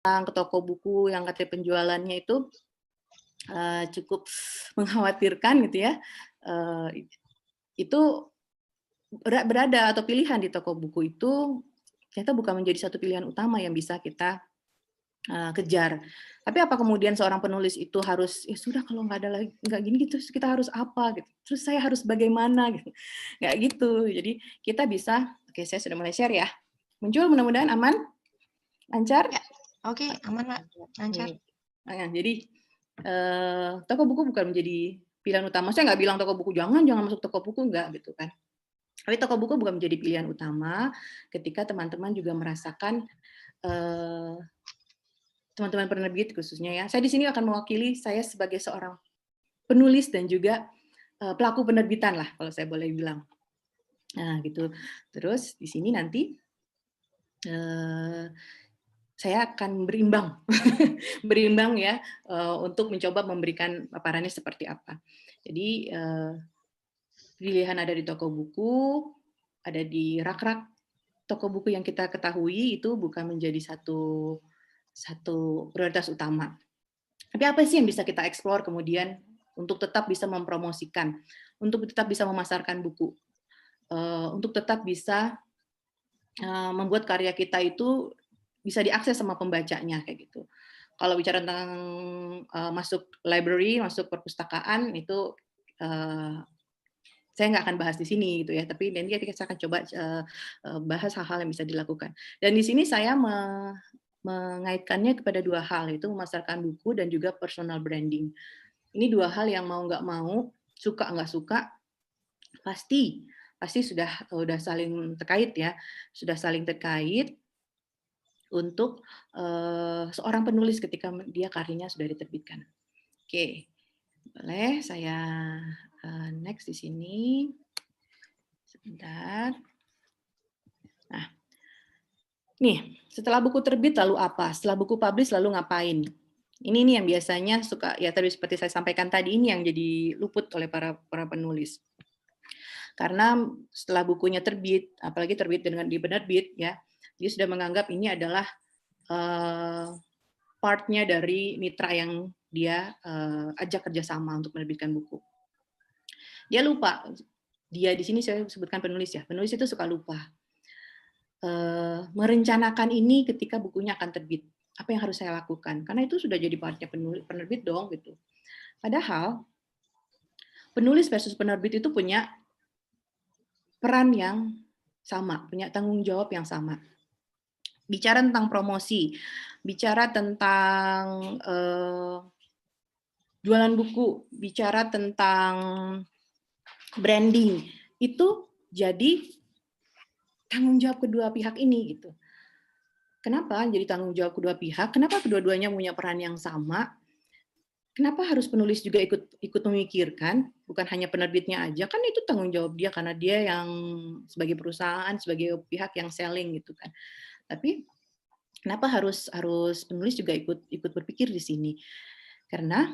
ke toko buku yang katanya penjualannya itu cukup mengkhawatirkan gitu ya, itu berada atau pilihan di toko buku itu ternyata bukan menjadi satu pilihan utama yang bisa kita kejar. Tapi apa kemudian seorang penulis itu harus, ya sudah kalau nggak ada lagi, nggak gini gitu, terus kita harus apa gitu, terus saya harus bagaimana gitu, nggak gitu. Jadi kita bisa, oke saya sudah mulai share ya. Muncul mudah-mudahan aman, lancar? Ya, oke, aman Mbak, lancar. Jadi toko buku bukan menjadi pilihan utama. Saya nggak bilang toko buku jangan masuk toko buku, enggak gitu kan. Tapi toko buku bukan menjadi pilihan utama ketika teman-teman juga merasakan teman-teman penerbit khususnya ya. Saya di sini akan mewakili saya sebagai seorang penulis dan juga pelaku penerbitan lah kalau saya boleh bilang. Nah gitu. Terus di sini nanti saya akan berimbang, berimbang ya untuk mencoba memberikan paparannya seperti apa. Jadi pilihan ada di toko buku, ada di rak-rak toko buku yang kita ketahui itu bukan menjadi satu prioritas utama. Tapi apa sih yang bisa kita eksplor kemudian untuk tetap bisa mempromosikan, untuk tetap bisa memasarkan buku, untuk tetap bisa membuat karya kita itu bisa diakses sama pembacanya kayak gitu. Kalau bicara tentang masuk library, masuk perpustakaan itu saya nggak akan bahas di sini gitu ya, tapi nanti kita akan coba bahas hal-hal yang bisa dilakukan. Dan di sini saya mengaitkannya kepada dua hal, yaitu memasarkan buku dan juga personal branding. Ini dua hal yang mau nggak mau, suka nggak suka, pasti sudah saling terkait ya, sudah saling terkait untuk seorang penulis ketika dia karyanya sudah diterbitkan. Oke, boleh saya next di sini. Sebentar. Nah, nih, setelah buku terbit lalu apa? Setelah buku publish lalu ngapain? Ini nih yang biasanya suka, ya tadi seperti saya sampaikan tadi, ini yang jadi luput oleh para penulis. Karena setelah bukunya terbit, apalagi terbit dengan di penerbit, ya, dia sudah menganggap ini adalah partnya dari mitra yang dia ajak kerjasama untuk menerbitkan buku. Dia lupa, dia di sini saya sebutkan penulis ya, penulis itu suka lupa merencanakan ini ketika bukunya akan terbit. Apa yang harus saya lakukan? Karena itu sudah jadi partnya penerbit dong gitu. Padahal penulis versus penerbit itu punya peran yang sama, punya tanggung jawab yang sama. Bicara tentang promosi, bicara tentang jualan buku, bicara tentang branding, itu jadi tanggung jawab kedua pihak ini gitu. Kenapa jadi tanggung jawab kedua pihak? Kenapa kedua-duanya punya peran yang sama? Kenapa harus penulis juga ikut memikirkan, bukan hanya penerbitnya aja, kan itu tanggung jawab dia karena dia yang sebagai perusahaan, sebagai pihak yang selling gitu kan. Tapi kenapa harus penulis juga ikut berpikir di sini? Karena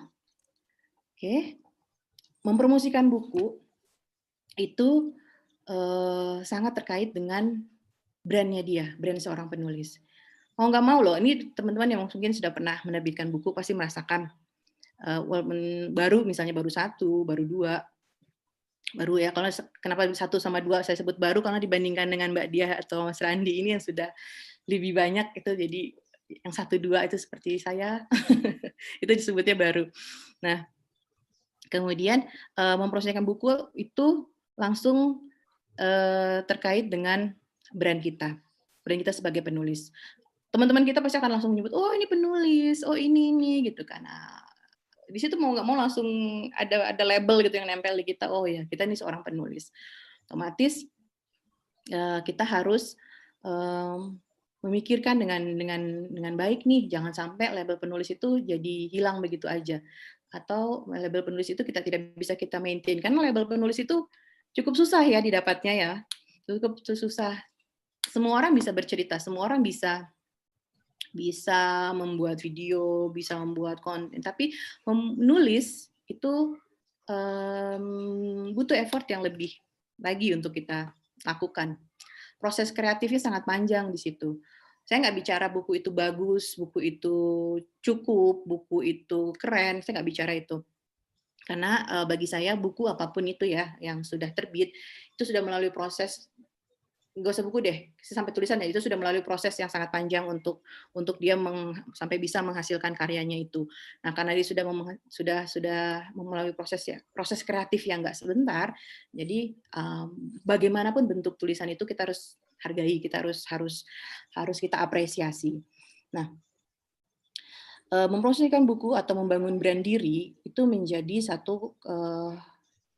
mempromosikan buku itu sangat terkait dengan brand-nya dia, brand seorang penulis. Mau nggak mau loh, ini teman-teman yang mungkin sudah pernah menerbitkan buku pasti merasakan walaupun baru, misalnya baru 1, baru 2, baru ya, kalau kenapa 1 sama 2 saya sebut baru, karena dibandingkan dengan Mbak Diah atau Mas Randi ini yang sudah lebih banyak itu, jadi yang 1, 2 itu seperti saya, itu disebutnya baru. Nah, kemudian mempromosikan buku itu langsung terkait dengan brand kita sebagai penulis. Teman-teman kita pasti akan langsung menyebut, oh ini penulis, oh ini gitu kan. Nah, di situ mau nggak mau langsung ada label gitu yang nempel di kita, oh ya kita ini seorang penulis. Otomatis kita harus memikirkan dengan baik nih, jangan sampai label penulis itu jadi hilang begitu aja. Atau label penulis itu kita tidak bisa kita maintain, karena label penulis itu cukup susah ya didapatnya ya, cukup susah. Semua orang bisa bercerita, semua orang bisa membuat video, bisa membuat konten, tapi menulis itu butuh effort yang lebih lagi untuk kita lakukan. Proses kreatifnya sangat panjang di situ. Saya nggak bicara buku itu bagus, buku itu cukup, buku itu keren, saya nggak bicara itu. Karena bagi saya buku apapun itu ya yang sudah terbit, itu sudah melalui proses, nggak usah buku deh, sampai tulisan ya, itu sudah melalui proses yang sangat panjang untuk dia sampai bisa menghasilkan karyanya itu. Nah, karena dia sudah melalui proses kreatif yang nggak sebentar, jadi bagaimanapun bentuk tulisan itu kita harus hargai, kita harus kita apresiasi. Nah, mempromosikan buku atau membangun brand diri itu menjadi satu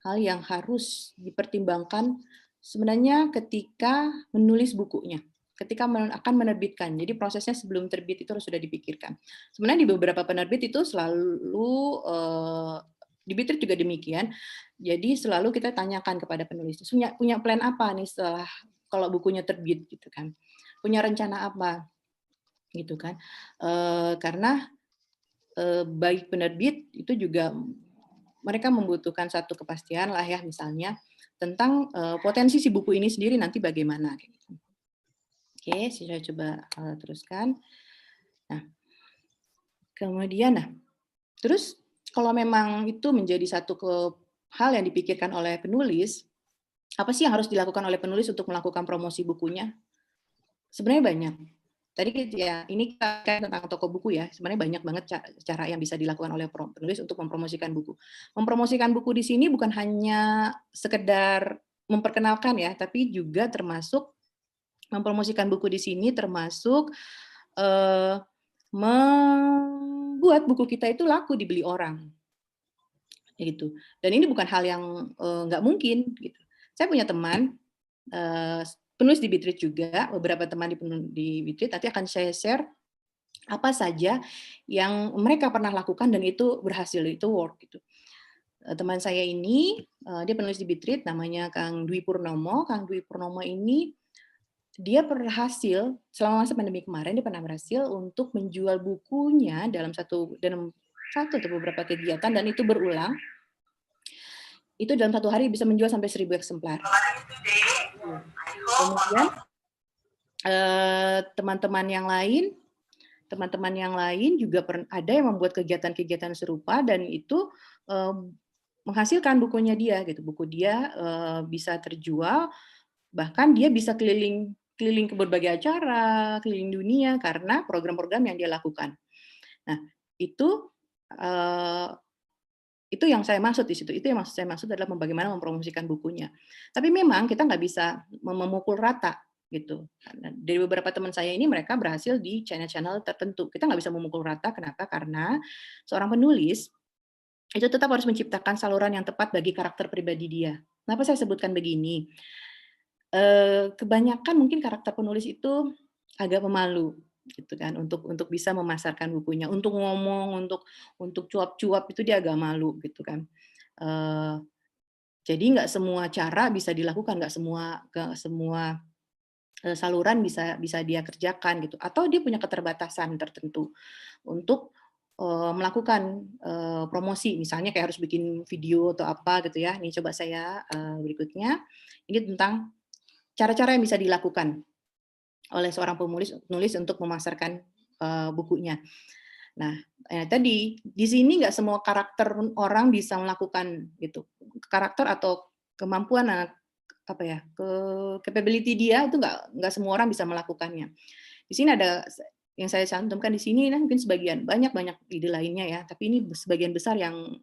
hal yang harus dipertimbangkan sebenarnya ketika menulis bukunya, ketika akan menerbitkan. Jadi prosesnya sebelum terbit itu harus sudah dipikirkan. Sebenarnya di beberapa penerbit itu selalu di Bitrit juga demikian. Jadi selalu kita tanyakan kepada penulis, punya plan apa nih setelah kalau bukunya terbit gitu kan, punya rencana apa gitu kan, karena baik penerbit itu juga mereka membutuhkan satu kepastian lah ya, misalnya tentang potensi si buku ini sendiri nanti bagaimana. Oke, saya coba teruskan. Nah, kemudian, terus kalau memang itu menjadi satu hal yang dipikirkan oleh penulis, apa sih yang harus dilakukan oleh penulis untuk melakukan promosi bukunya? Sebenarnya banyak. Tadi ya ini kan tentang toko buku ya, sebenarnya banyak banget cara yang bisa dilakukan oleh penulis untuk mempromosikan buku. Mempromosikan buku di sini bukan hanya sekedar memperkenalkan ya, tapi juga termasuk mempromosikan buku di sini termasuk membuat buku kita itu laku dibeli orang, gitu. Dan ini bukan hal yang nggak mungkin, gitu. Saya punya teman penulis di Bitrit juga, beberapa teman di Bitrit, nanti akan saya share apa saja yang mereka pernah lakukan dan itu berhasil, itu work gitu. Teman saya ini, dia penulis di Bitrit, namanya Kang Dwi Purnomo. Kang Dwi Purnomo ini, dia berhasil, selama masa pandemi kemarin, dia pernah berhasil untuk menjual bukunya dalam satu atau beberapa kegiatan, dan itu berulang, itu dalam satu hari bisa menjual sampai 1.000 eksemplar. Kemudian teman-teman yang lain juga ada yang membuat kegiatan-kegiatan serupa dan itu menghasilkan bukunya dia gitu. Buku dia bisa terjual, bahkan dia bisa keliling ke berbagai acara, keliling dunia karena program-program yang dia lakukan. Nah, itu yang saya maksud di situ. Itu yang saya maksud adalah bagaimana mempromosikan bukunya. Tapi memang kita nggak bisa memukul rata gitu. Dari beberapa teman saya ini mereka berhasil di channel-channel tertentu. Kita nggak bisa memukul rata. Kenapa? Karena seorang penulis itu tetap harus menciptakan saluran yang tepat bagi karakter pribadi dia. Kenapa saya sebutkan begini? Kebanyakan mungkin karakter penulis itu agak pemalu gitu kan untuk bisa memasarkan bukunya, untuk ngomong, untuk cuap-cuap itu dia agak malu gitu kan. Jadi nggak semua cara bisa dilakukan, nggak semua saluran bisa dia kerjakan gitu, atau dia punya keterbatasan tertentu untuk melakukan promosi, misalnya kayak harus bikin video atau apa gitu ya. Ini coba saya berikutnya, ini tentang cara-cara yang bisa dilakukan oleh seorang penulis untuk memasarkan bukunya. Nah, tadi di sini nggak semua karakter orang bisa melakukan gitu. Karakter atau kemampuan apa ya, capability dia itu nggak semua orang bisa melakukannya. Di sini ada yang saya cantumkan di sini, nah mungkin sebagian, banyak ide lainnya ya, tapi ini sebagian besar yang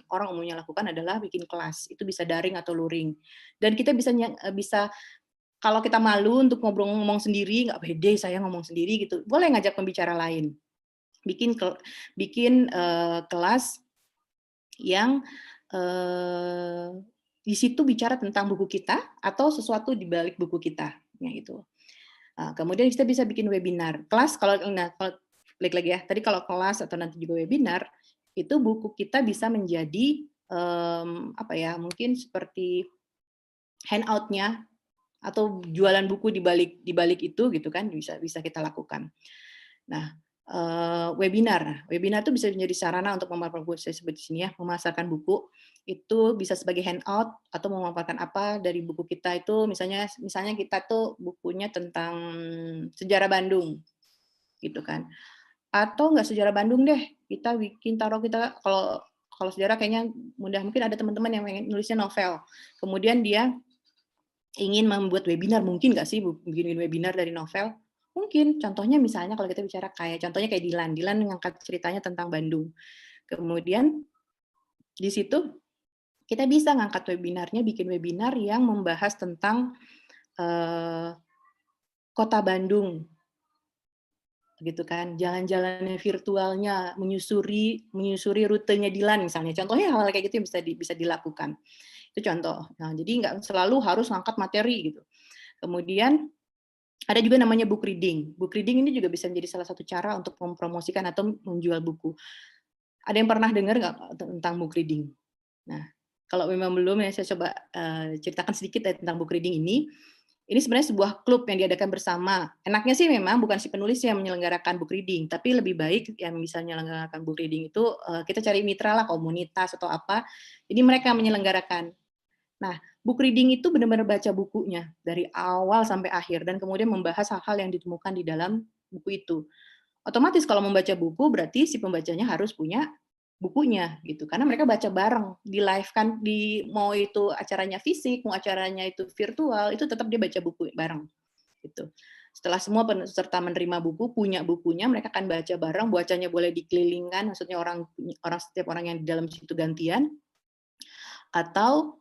orang umumnya lakukan adalah bikin kelas, itu bisa daring atau luring. Dan kita bisa kalau kita malu untuk ngomong sendiri, nggak pede saya ngomong sendiri gitu, boleh ngajak pembicara lain. Bikin kelas yang di situ bicara tentang buku kita atau sesuatu di balik buku kita, ya gitu. Kemudian kita bisa bikin webinar. Kelas kalau balik lagi ya, tadi kalau kelas atau nanti juga webinar, itu buku kita bisa menjadi apa ya, mungkin seperti handout-nya atau jualan buku di balik itu gitu kan, bisa kita lakukan. Nah, webinar. Nah, webinar itu bisa menjadi sarana untuk saya sebut di sini ya, memasarkan buku. Itu bisa sebagai handout atau memaparkan apa dari buku kita itu, misalnya kita tuh bukunya tentang sejarah Bandung, gitu kan. Atau nggak sejarah Bandung deh, kita kalau kalau sejarah kayaknya mudah, mungkin ada teman-teman yang pengen nulisnya novel. Kemudian dia ingin membuat webinar, mungkin nggak sih bikin webinar dari novel? Mungkin. Contohnya misalnya kalau kita bicara contohnya kayak Dilan. Dilan mengangkat ceritanya tentang Bandung. Kemudian di situ kita bisa ngangkat webinarnya, bikin webinar yang membahas tentang kota Bandung, gitu kan, jalan-jalannya virtualnya, menyusuri rutenya Dilan misalnya. Contohnya hal-hal kayak gitu yang bisa dilakukan. Itu contoh. Nah, jadi nggak selalu harus ngangkat materi gitu. Kemudian ada juga namanya book reading. Book reading ini juga bisa menjadi salah satu cara untuk mempromosikan atau menjual buku. Ada yang pernah dengar nggak tentang book reading? Nah, kalau memang belum ya, saya coba ceritakan sedikit ya tentang book reading ini. Ini sebenarnya sebuah klub yang diadakan bersama. Enaknya sih memang bukan si penulis yang menyelenggarakan book reading, tapi lebih baik yang bisa menyelenggarakan book reading itu kita cari mitra lah, komunitas atau apa. Jadi mereka menyelenggarakan. Nah, book reading itu benar-benar baca bukunya dari awal sampai akhir dan kemudian membahas hal-hal yang ditemukan di dalam buku itu. Otomatis kalau membaca buku berarti si pembacanya harus punya bukunya gitu. Karena mereka baca bareng, di live kan, mau itu acaranya fisik, mau acaranya itu virtual, itu tetap dia baca buku bareng gitu. Setelah semua peserta menerima buku, punya bukunya, mereka akan baca bareng, bacanya boleh dikelilingkan, maksudnya setiap orang yang di dalam situ gantian, atau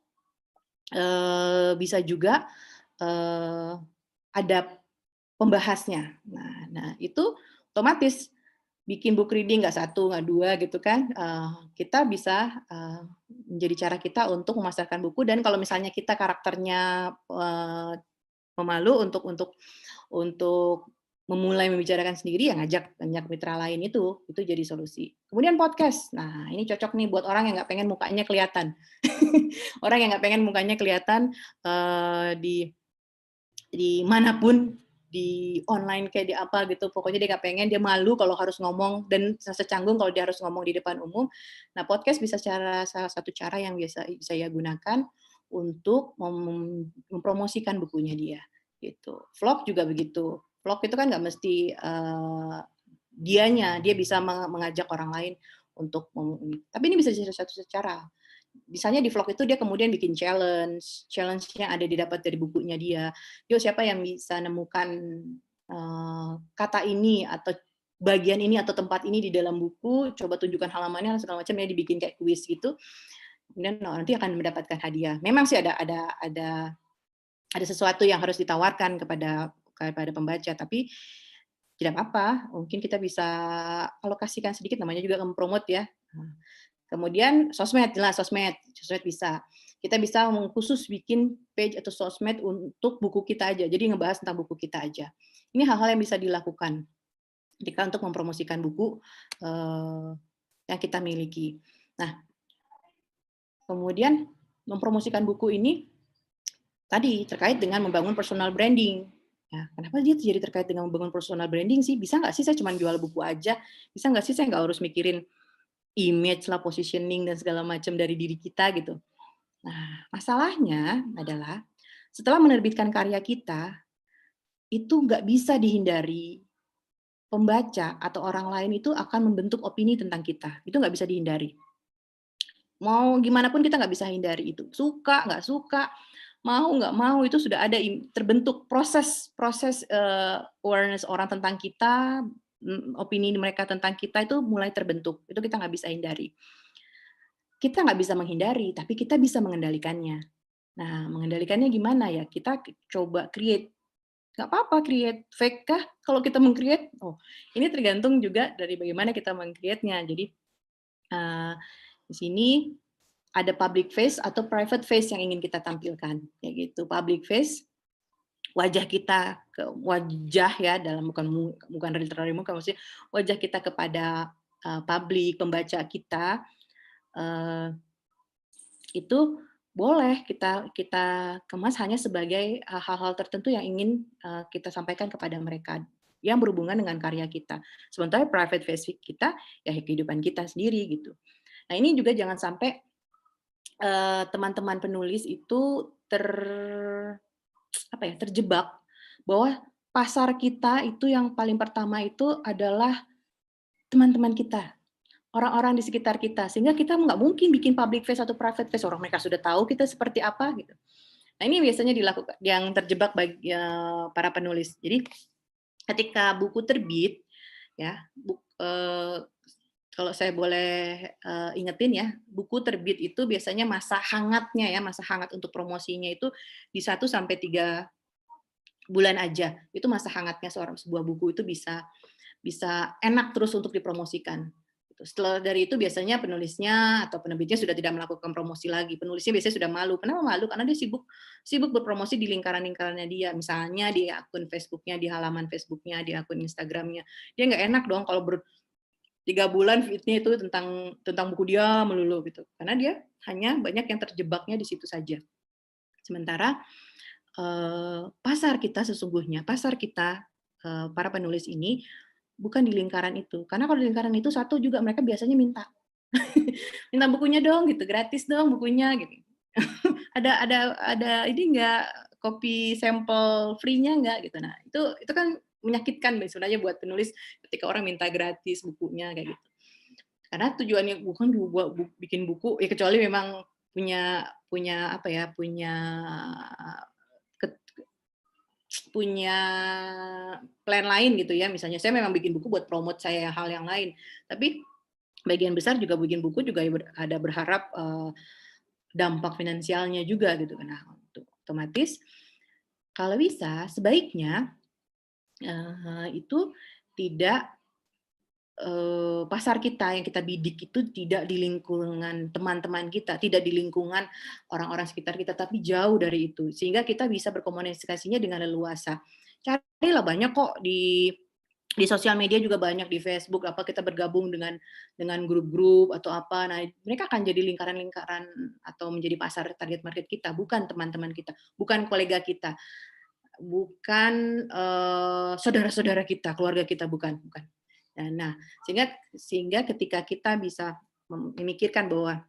bisa juga ada pembahasnya. Nah itu otomatis bikin book reading nggak satu, nggak dua gitu kan, kita bisa menjadi cara kita untuk memasarkan buku dan kalau misalnya kita karakternya pemalu untuk memulai membicarakan sendiri, ya ngajak mitra lain itu jadi solusi. Kemudian podcast. Nah, ini cocok nih buat orang yang nggak pengen mukanya kelihatan. Orang yang nggak pengen mukanya kelihatan di manapun, di online kayak di apa gitu, pokoknya dia nggak pengen, dia malu kalau harus ngomong dan secanggung kalau dia harus ngomong di depan umum. Nah, podcast bisa salah satu cara yang bisa saya gunakan untuk mempromosikan bukunya dia gitu. Vlog juga begitu. Vlog itu kan nggak mesti dia bisa mengajak orang lain untuk tapi ini bisa jadi satu cara. Misalnya di vlog itu dia kemudian bikin challenge-nya ada didapat dari bukunya dia. Yo, siapa yang bisa nemukan kata ini atau bagian ini atau tempat ini di dalam buku, coba tunjukkan halamannya segala macam, ya dibikin kayak kuis gitu. Kemudian nanti akan mendapatkan hadiah. Memang sih ada sesuatu yang harus ditawarkan kepada pembaca, tapi tidak apa-apa, mungkin kita bisa alokasikan sedikit, namanya juga mempromot ya. Kemudian sosmed, jelas sosmed bisa. Kita bisa khusus bikin page atau sosmed untuk buku kita aja, jadi ngebahas tentang buku kita aja. Ini hal-hal yang bisa dilakukan ketika untuk mempromosikan buku yang kita miliki. Nah, kemudian mempromosikan buku ini tadi terkait dengan membangun personal branding. Ya, kenapa dia jadi terkait dengan membangun personal branding sih? Bisa nggak sih saya cuma jual buku aja? Bisa nggak sih saya nggak harus mikirin image lah, positioning, dan segala macam dari diri kita gitu. Nah, masalahnya adalah setelah menerbitkan karya kita, itu nggak bisa dihindari. Pembaca atau orang lain itu akan membentuk opini tentang kita. Itu nggak bisa dihindari. Mau gimana pun kita nggak bisa hindari itu. Suka, nggak suka, mau nggak mau, itu sudah ada terbentuk proses awareness orang tentang kita, opini mereka tentang kita itu mulai terbentuk. Itu kita nggak bisa hindari. Kita nggak bisa menghindari, tapi kita bisa mengendalikannya. Nah, mengendalikannya gimana ya? Kita coba create. Nggak apa-apa create. Fake kah kalau kita meng-create? Oh, ini tergantung juga dari bagaimana kita meng-create-nya. Jadi, di sini ada public face atau private face yang ingin kita tampilkan. Kayak gitu. Public face, wajah kita, wajah ya, dalam bukan literally muka, maksudnya wajah kita kepada publik, pembaca kita, itu boleh kita kemas hanya sebagai hal-hal tertentu yang ingin kita sampaikan kepada mereka. yang berhubungan dengan karya kita. Sementara private Facebook kita ya kehidupan kita sendiri gitu. Nah, ini juga jangan sampai teman-teman penulis itu terjebak bahwa pasar kita itu yang paling pertama itu adalah teman-teman kita, orang-orang di sekitar kita, sehingga kita nggak mungkin bikin public face atau private face, orang mereka sudah tahu kita seperti apa gitu. Nah, ini biasanya dilakukan yang terjebak bagi para penulis. Jadi ketika buku terbit, ya, kalau saya boleh ingetin ya, buku terbit itu biasanya masa hangatnya ya, masa hangat untuk promosinya itu di 1 sampai 3 bulan aja. Itu masa hangatnya sebuah buku itu bisa enak terus untuk dipromosikan. Setelah dari itu biasanya penulisnya atau penerbitnya sudah tidak melakukan promosi lagi. Penulisnya biasanya sudah malu. Kenapa malu? Karena dia sibuk berpromosi di lingkaran-lingkarannya dia. Misalnya di akun Facebooknya, di halaman Facebooknya, di akun Instagramnya. Dia nggak enak dong kalau 3 bulan feed-nya itu tentang buku dia melulu gitu. Karena dia hanya banyak yang terjebaknya di situ saja. Sementara pasar kita sesungguhnya, para penulis ini bukan di lingkaran itu. Karena kalau di lingkaran itu satu juga mereka biasanya minta. Minta bukunya dong gitu, gratis dong bukunya gitu. Ada ini enggak copy sampel free-nya enggak gitu. Nah, itu kan menyakitkan sebenarnya buat penulis ketika orang minta gratis bukunya kayak gitu. Karena tujuannya bukan bikin buku ya kecuali memang punya apa ya, punya plan lain gitu ya. Misalnya saya memang bikin buku buat promote saya hal yang lain. Tapi bagian besar juga bikin buku juga ada berharap dampak finansialnya juga gitu. Nah, otomatis kalau bisa sebaiknya itu tidak pasar kita yang kita bidik itu tidak di lingkungan teman-teman kita, tidak di lingkungan orang-orang sekitar kita, tapi jauh dari itu. Sehingga kita bisa berkomunikasinya dengan leluasa. Carilah banyak kok di sosial media juga banyak, di Facebook apa kita bergabung dengan grup-grup atau apa. Nah, mereka akan jadi lingkaran-lingkaran atau menjadi pasar target market kita, bukan teman-teman kita, bukan kolega kita, bukan saudara-saudara kita, keluarga kita, bukan. Nah, sehingga ketika kita bisa memikirkan bahwa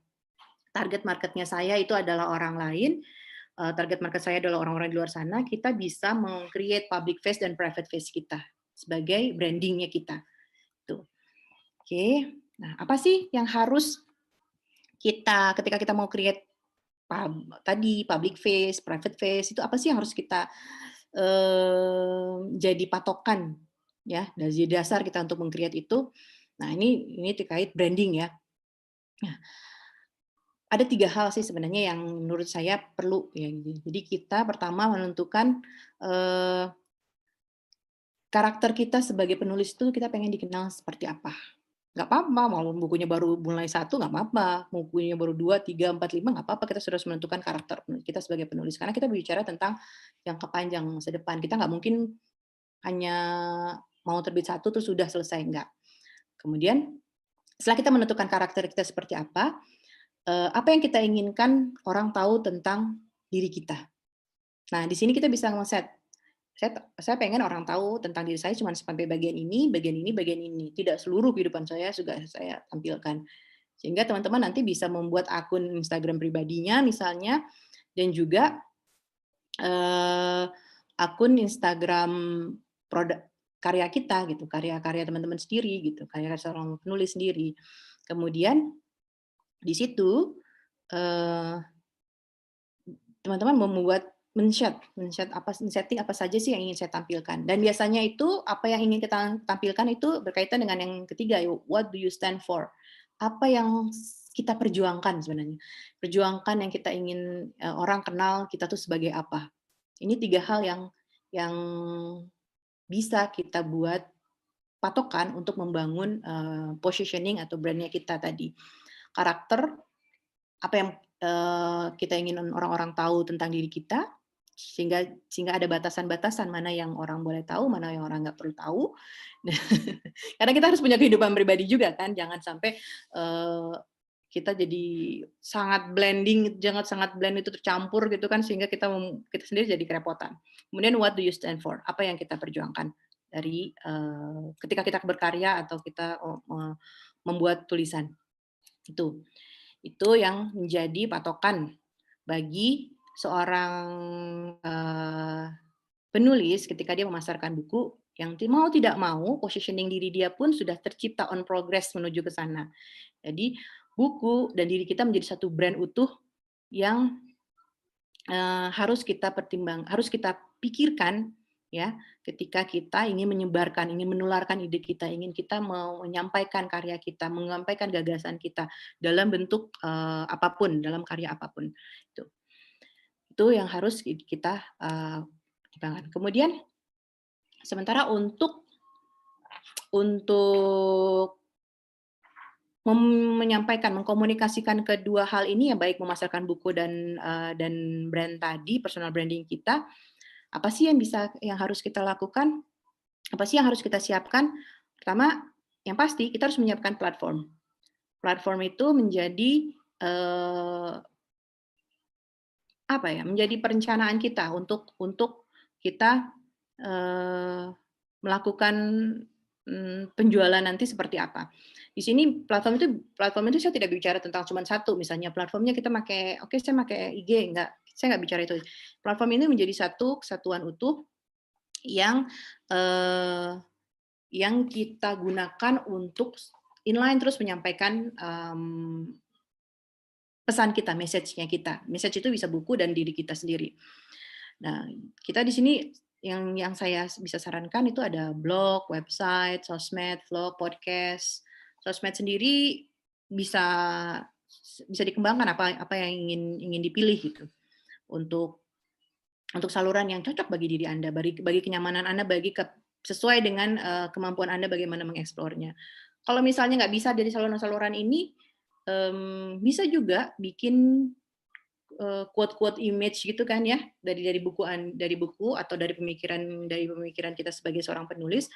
target market-nya saya itu adalah orang lain, target market saya adalah orang-orang di luar sana, kita bisa meng-create public face dan private face kita sebagai branding-nya kita. Tuh. Oke. Nah, apa sih yang harus ketika kita mau create public face, private face, itu apa sih yang harus kita jadi patokan ya, dari dasar kita untuk meng-create itu. Nah, ini terkait branding ya. Nah, ada 3 hal sih sebenarnya yang menurut saya perlu ya. Jadi kita pertama menentukan karakter kita sebagai penulis itu kita pengen dikenal seperti apa. Nggak apa-apa, mau bukunya baru mulai 1 nggak apa-apa, mau bukunya baru 2, 3, 4, 5 nggak apa-apa, kita sudah harus menentukan karakter kita sebagai penulis. Karena kita bicara tentang jangka panjang masa depan. Kita nggak mungkin hanya mau terbit 1 terus sudah selesai, enggak. Kemudian setelah kita menentukan karakter kita seperti apa yang kita inginkan orang tahu tentang diri kita. Nah, di sini kita bisa nge-set, saya pengen orang tahu tentang diri saya cuma sampai bagian ini, bagian ini, bagian ini. Tidak seluruh kehidupan saya juga saya tampilkan. Sehingga teman-teman nanti bisa membuat akun Instagram pribadinya misalnya, dan juga akun Instagram produk karya kita gitu, karya-karya teman-teman sendiri gitu, karya seorang penulis sendiri. Kemudian di situ teman-teman setting apa saja sih yang ingin saya tampilkan. Dan biasanya itu apa yang ingin kita tampilkan itu berkaitan dengan yang ketiga, what do you stand for? Apa yang kita perjuangkan sebenarnya. Perjuangkan yang kita ingin orang kenal kita tuh sebagai apa. Ini 3 hal yang bisa kita buat patokan untuk membangun positioning atau brand-nya kita tadi. Karakter, apa yang kita ingin orang-orang tahu tentang diri kita, sehingga ada batasan-batasan mana yang orang boleh tahu, mana yang orang nggak perlu tahu. Karena kita harus punya kehidupan pribadi juga kan, jangan sampai kita jadi sangat blend itu tercampur gitu kan, sehingga kita sendiri jadi kerepotan. Kemudian what do you stand for? Apa yang kita perjuangkan? dari ketika kita berkarya atau kita membuat tulisan. Itu yang menjadi patokan bagi seorang penulis ketika dia memasarkan buku, yang mau tidak mau positioning diri dia pun sudah tercipta on progress menuju ke sana. Jadi buku dan diri kita menjadi satu brand utuh yang harus kita pikirkan ya, ketika kita ingin menyebarkan, ingin menularkan ide kita, ingin kita mau menyampaikan karya kita, menyampaikan gagasan kita dalam bentuk apapun, dalam karya apapun. Itu yang harus kita pertimbangkan. Kemudian sementara untuk menyampaikan, mengkomunikasikan kedua hal ini ya, baik memasarkan buku dan brand tadi, personal branding kita, apa sih yang harus kita lakukan? Apa sih yang harus kita siapkan? Pertama, yang pasti kita harus menyiapkan platform. Platform itu menjadi menjadi perencanaan kita untuk kita melakukan penjualan nanti seperti apa. Di sini platform itu saya tidak bicara tentang cuma satu, misalnya platformnya kita pakai, oke saya pakai IG, enggak, saya nggak bicara itu. Platform ini menjadi satu kesatuan utuh yang kita gunakan untuk inline terus menyampaikan pesan kita, message-nya kita. Message itu bisa buku dan diri kita sendiri. Nah, kita di sini yang saya bisa sarankan itu ada blog, website, sosmed, vlog, podcast. Sosmed sendiri bisa dikembangkan apa yang ingin dipilih gitu. Untuk saluran yang cocok bagi diri Anda, bagi kenyamanan Anda, sesuai dengan kemampuan Anda bagaimana mengeksplornya. Kalau misalnya nggak bisa dari saluran-saluran ini, bisa juga bikin quote-quote image gitu kan ya, dari buku atau dari pemikiran kita sebagai seorang penulis.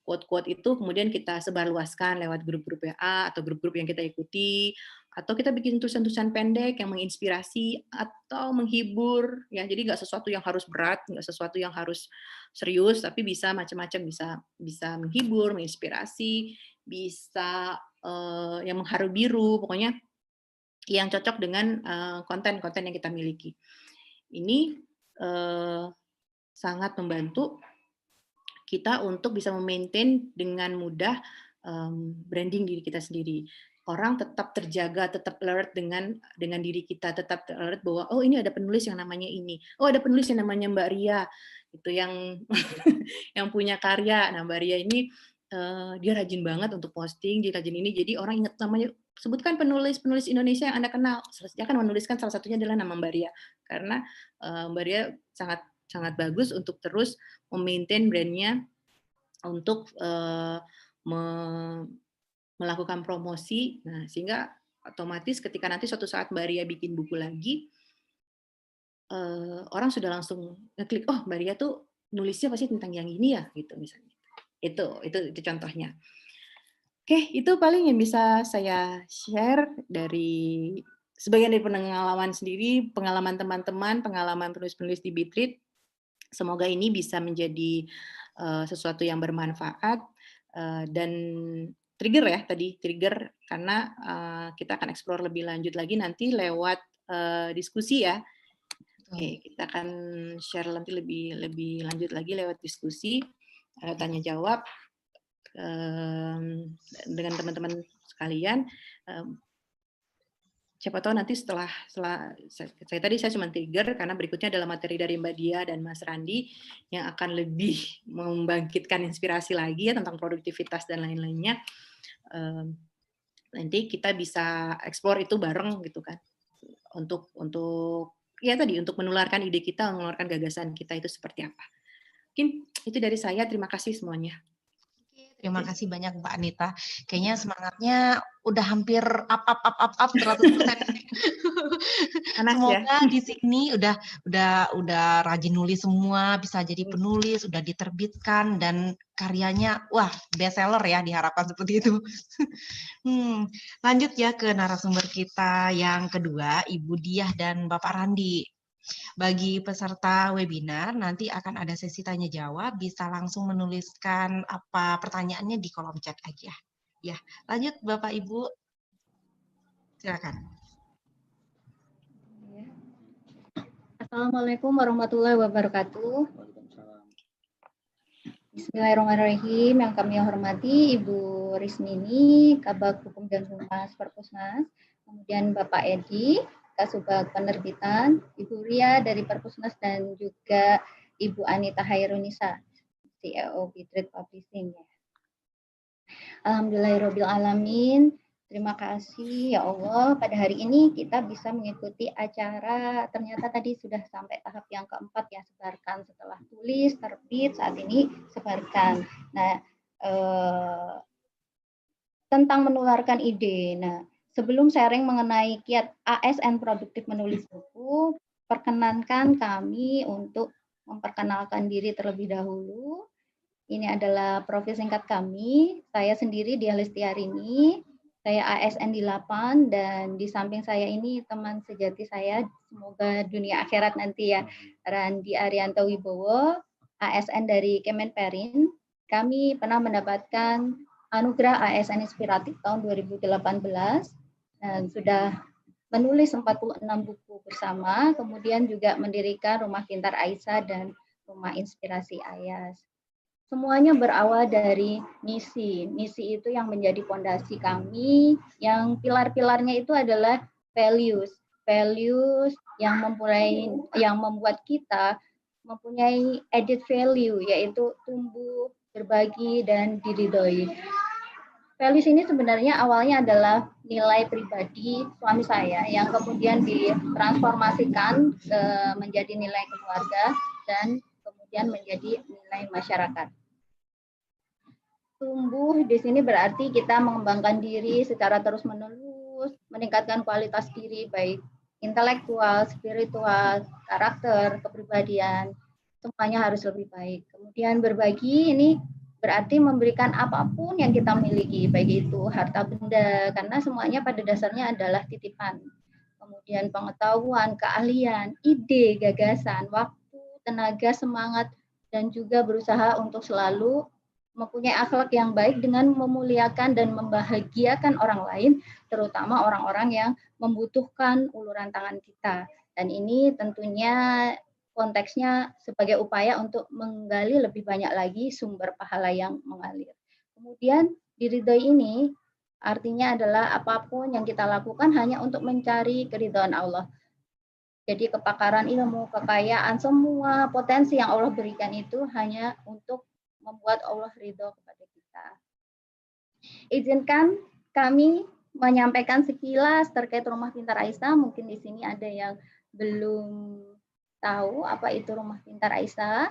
Quote-quote itu kemudian kita sebarluaskan lewat grup-grup WA atau grup-grup yang kita ikuti, atau kita bikin tulisan-tulisan pendek yang menginspirasi atau menghibur ya. Jadi nggak sesuatu yang harus berat, nggak sesuatu yang harus serius, tapi bisa macam-macam, bisa menghibur, menginspirasi, bisa yang mengharu biru, pokoknya yang cocok dengan konten-konten yang kita miliki. Ini sangat membantu kita untuk bisa memaintain dengan mudah branding diri kita sendiri. Orang tetap terjaga, tetap alert dengan diri kita, tetap alert bahwa oh ini ada penulis yang namanya ini, oh ada penulis yang namanya Mbak Ria, itu yang yang punya karya. Nah Mbak Ria ini dia rajin banget untuk posting, dia rajin ini, jadi orang ingat namanya. Sebutkan penulis Indonesia yang Anda kenal, dia akan menuliskan salah satunya adalah nama Mbak Ria, karena Mbak Ria sangat bagus untuk terus memaintain brand-nya, untuk melakukan promosi. Nah, sehingga otomatis ketika nanti suatu saat Mbak Ria bikin buku lagi, orang sudah langsung ngeklik, oh Mbak Ria tuh nulisnya pasti tentang yang ini ya, gitu misalnya. Itu contohnya. Oke, itu paling yang bisa saya share dari sebagian dari pengalaman sendiri, pengalaman teman-teman, pengalaman penulis-penulis di Bitread. Semoga ini bisa menjadi sesuatu yang bermanfaat dan trigger karena kita akan explore lebih lanjut lagi nanti lewat diskusi ya. Oke, kita akan share nanti lebih lanjut lagi lewat diskusi, tanya jawab dengan teman-teman sekalian. Siapa tahu nanti setelah saya cuma trigger karena berikutnya adalah materi dari Mbak Dia dan Mas Randi yang akan lebih membangkitkan inspirasi lagi ya tentang produktivitas dan lain-lainnya. Nanti kita bisa explore itu bareng gitu kan, untuk ya tadi, untuk menularkan ide kita, mengeluarkan gagasan kita itu seperti apa. Mungkin itu dari saya, terima kasih semuanya. Terima kasih banyak Mbak Anita. Kayaknya semangatnya udah hampir up 100%. Semoga ya. Di sini udah rajin nulis semua, bisa jadi penulis, udah diterbitkan dan karyanya wah bestseller ya, diharapkan seperti itu. Lanjut ya ke narasumber kita yang kedua, Ibu Diah dan Bapak Randi. Bagi peserta webinar, nanti akan ada sesi tanya jawab, bisa langsung menuliskan apa pertanyaannya di kolom chat aja. Ya, lanjut Bapak Ibu. Silakan. Assalamualaikum warahmatullahi wabarakatuh. Bismillahirrahmanirrahim. Yang kami hormati Ibu Rismini, Kabag Hukum dan Humas Perpusnas, kemudian Bapak Edi, Kasubag Penerbitan, Ibu Ria dari Perpusnas, dan juga Ibu Anita Hairunisa, CEO Bitread Publishing. Alhamdulillahirrahmanirrahim. Terima kasih ya Allah, pada hari ini kita bisa mengikuti acara, ternyata tadi sudah sampai tahap yang keempat ya, sebarkan setelah tulis, terbit, saat ini sebarkan. Nah, tentang menularkan ide. Nah, sebelum sharing mengenai kiat ASN produktif menulis buku, perkenankan kami untuk memperkenalkan diri terlebih dahulu. Ini adalah profil singkat kami. Saya sendiri Diah Lestiarini. Saya ASN di Lapan, dan di samping saya ini teman sejati saya, semoga dunia akhirat nanti ya, Randi Arianto Wibowo, ASN dari Kemenperin. Kami pernah mendapatkan anugerah ASN Inspiratif tahun 2018 dan sudah menulis 46 buku bersama, kemudian juga mendirikan Rumah Pintar Aisyah dan Rumah Inspirasi Ayas. Semuanya berawal dari misi. Misi itu yang menjadi fondasi kami, yang pilar-pilarnya itu adalah values. Values yang membuat kita mempunyai added value, yaitu tumbuh, berbagi, dan diridhoi. Values ini sebenarnya awalnya adalah nilai pribadi suami saya yang kemudian ditransformasikan menjadi nilai keluarga dan kemudian menjadi nilai masyarakat. Tumbuh di sini berarti kita mengembangkan diri secara terus-menerus, meningkatkan kualitas diri baik intelektual, spiritual, karakter, kepribadian, semuanya harus lebih baik. Kemudian berbagi ini berarti memberikan apapun yang kita miliki, baik itu harta benda, karena semuanya pada dasarnya adalah titipan. Kemudian pengetahuan, keahlian, ide, gagasan, waktu, tenaga, semangat, dan juga berusaha untuk selalu mempunyai akhlak yang baik dengan memuliakan dan membahagiakan orang lain, terutama orang-orang yang membutuhkan uluran tangan kita. Dan ini tentunya konteksnya sebagai upaya untuk menggali lebih banyak lagi sumber pahala yang mengalir. Kemudian diridhoi ini artinya adalah apapun yang kita lakukan hanya untuk mencari keridhaan Allah. Jadi kepakaran ilmu, kekayaan, semua potensi yang Allah berikan itu hanya untuk membuat Allah ridho kepada kita. Izinkan kami menyampaikan sekilas terkait Rumah Pintar Aisyah. Mungkin di sini ada yang belum tahu apa itu Rumah Pintar Aisyah.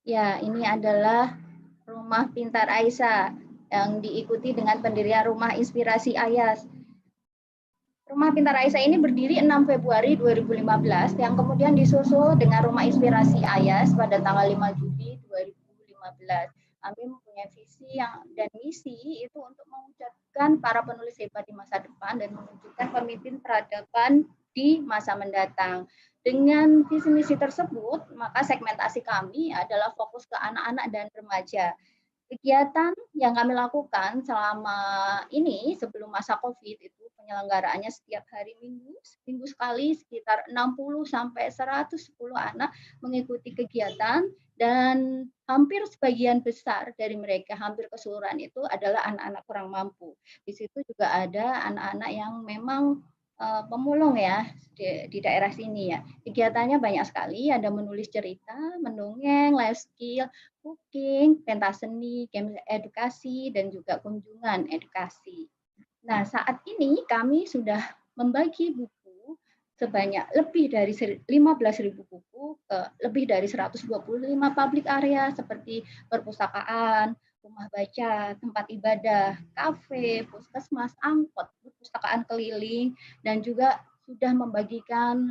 Ya, ini adalah Rumah Pintar Aisyah yang diikuti dengan pendirian Rumah Inspirasi Ayas. Rumah Pintar Aisyah ini berdiri 6 Februari 2015 yang kemudian disusul dengan Rumah Inspirasi Ayas pada tanggal 5 Juli 2015. Kami mempunyai visi dan misi itu untuk mewujudkan para penulis hebat di masa depan dan menunjukkan pemimpin peradaban di masa mendatang. Dengan visi misi tersebut, maka segmentasi kami adalah fokus ke anak-anak dan remaja. Kegiatan yang kami lakukan selama ini sebelum masa COVID itu penyelenggaraannya setiap hari minggu sekali sekitar 60 sampai 110 anak mengikuti kegiatan, dan hampir sebagian besar dari mereka, hampir keseluruhan itu adalah anak-anak kurang mampu. Di situ juga ada anak-anak yang memang pemulung ya di daerah sini ya. Kegiatannya banyak sekali, ada menulis cerita, mendongeng, life skill, cooking, pentas seni, game edukasi, dan juga kunjungan edukasi. Nah, saat ini kami sudah membagi buku sebanyak lebih dari 15.000 buku ke lebih dari 125 public area seperti perpustakaan, rumah baca, tempat ibadah, kafe, puskesmas, angkot, perpustakaan keliling, dan juga sudah membagikan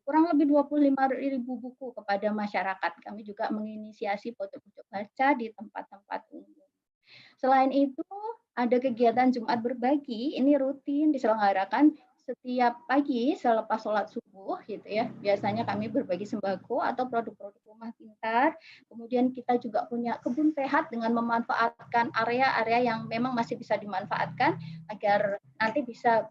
kurang lebih 25.000 buku kepada masyarakat. Kami juga menginisiasi pojok-pojok baca di tempat-tempat umum. Selain itu, ada kegiatan Jumat Berbagi, ini rutin diselenggarakan setiap pagi selepas sholat subuh gitu ya, biasanya kami berbagi sembako atau produk-produk rumah pintar. Kemudian kita juga punya kebun sehat dengan memanfaatkan area-area yang memang masih bisa dimanfaatkan agar nanti bisa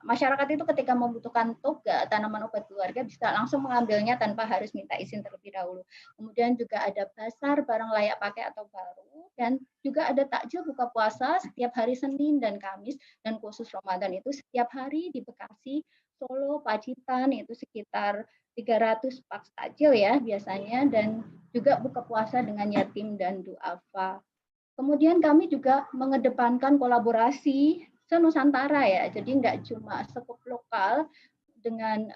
masyarakat itu ketika membutuhkan toga tanaman obat keluarga bisa langsung mengambilnya tanpa harus minta izin terlebih dahulu. Kemudian juga ada pasar barang layak pakai atau baru, dan juga ada takjil buka puasa setiap hari Senin dan Kamis, dan khusus Ramadan itu setiap hari di Bekasi, Solo, Pacitan itu sekitar 300 pak takjil ya biasanya, dan juga buka puasa dengan yatim dan duafa. Kemudian kami juga mengedepankan kolaborasi se-Nusantara ya, jadi nggak cuma skup lokal dengan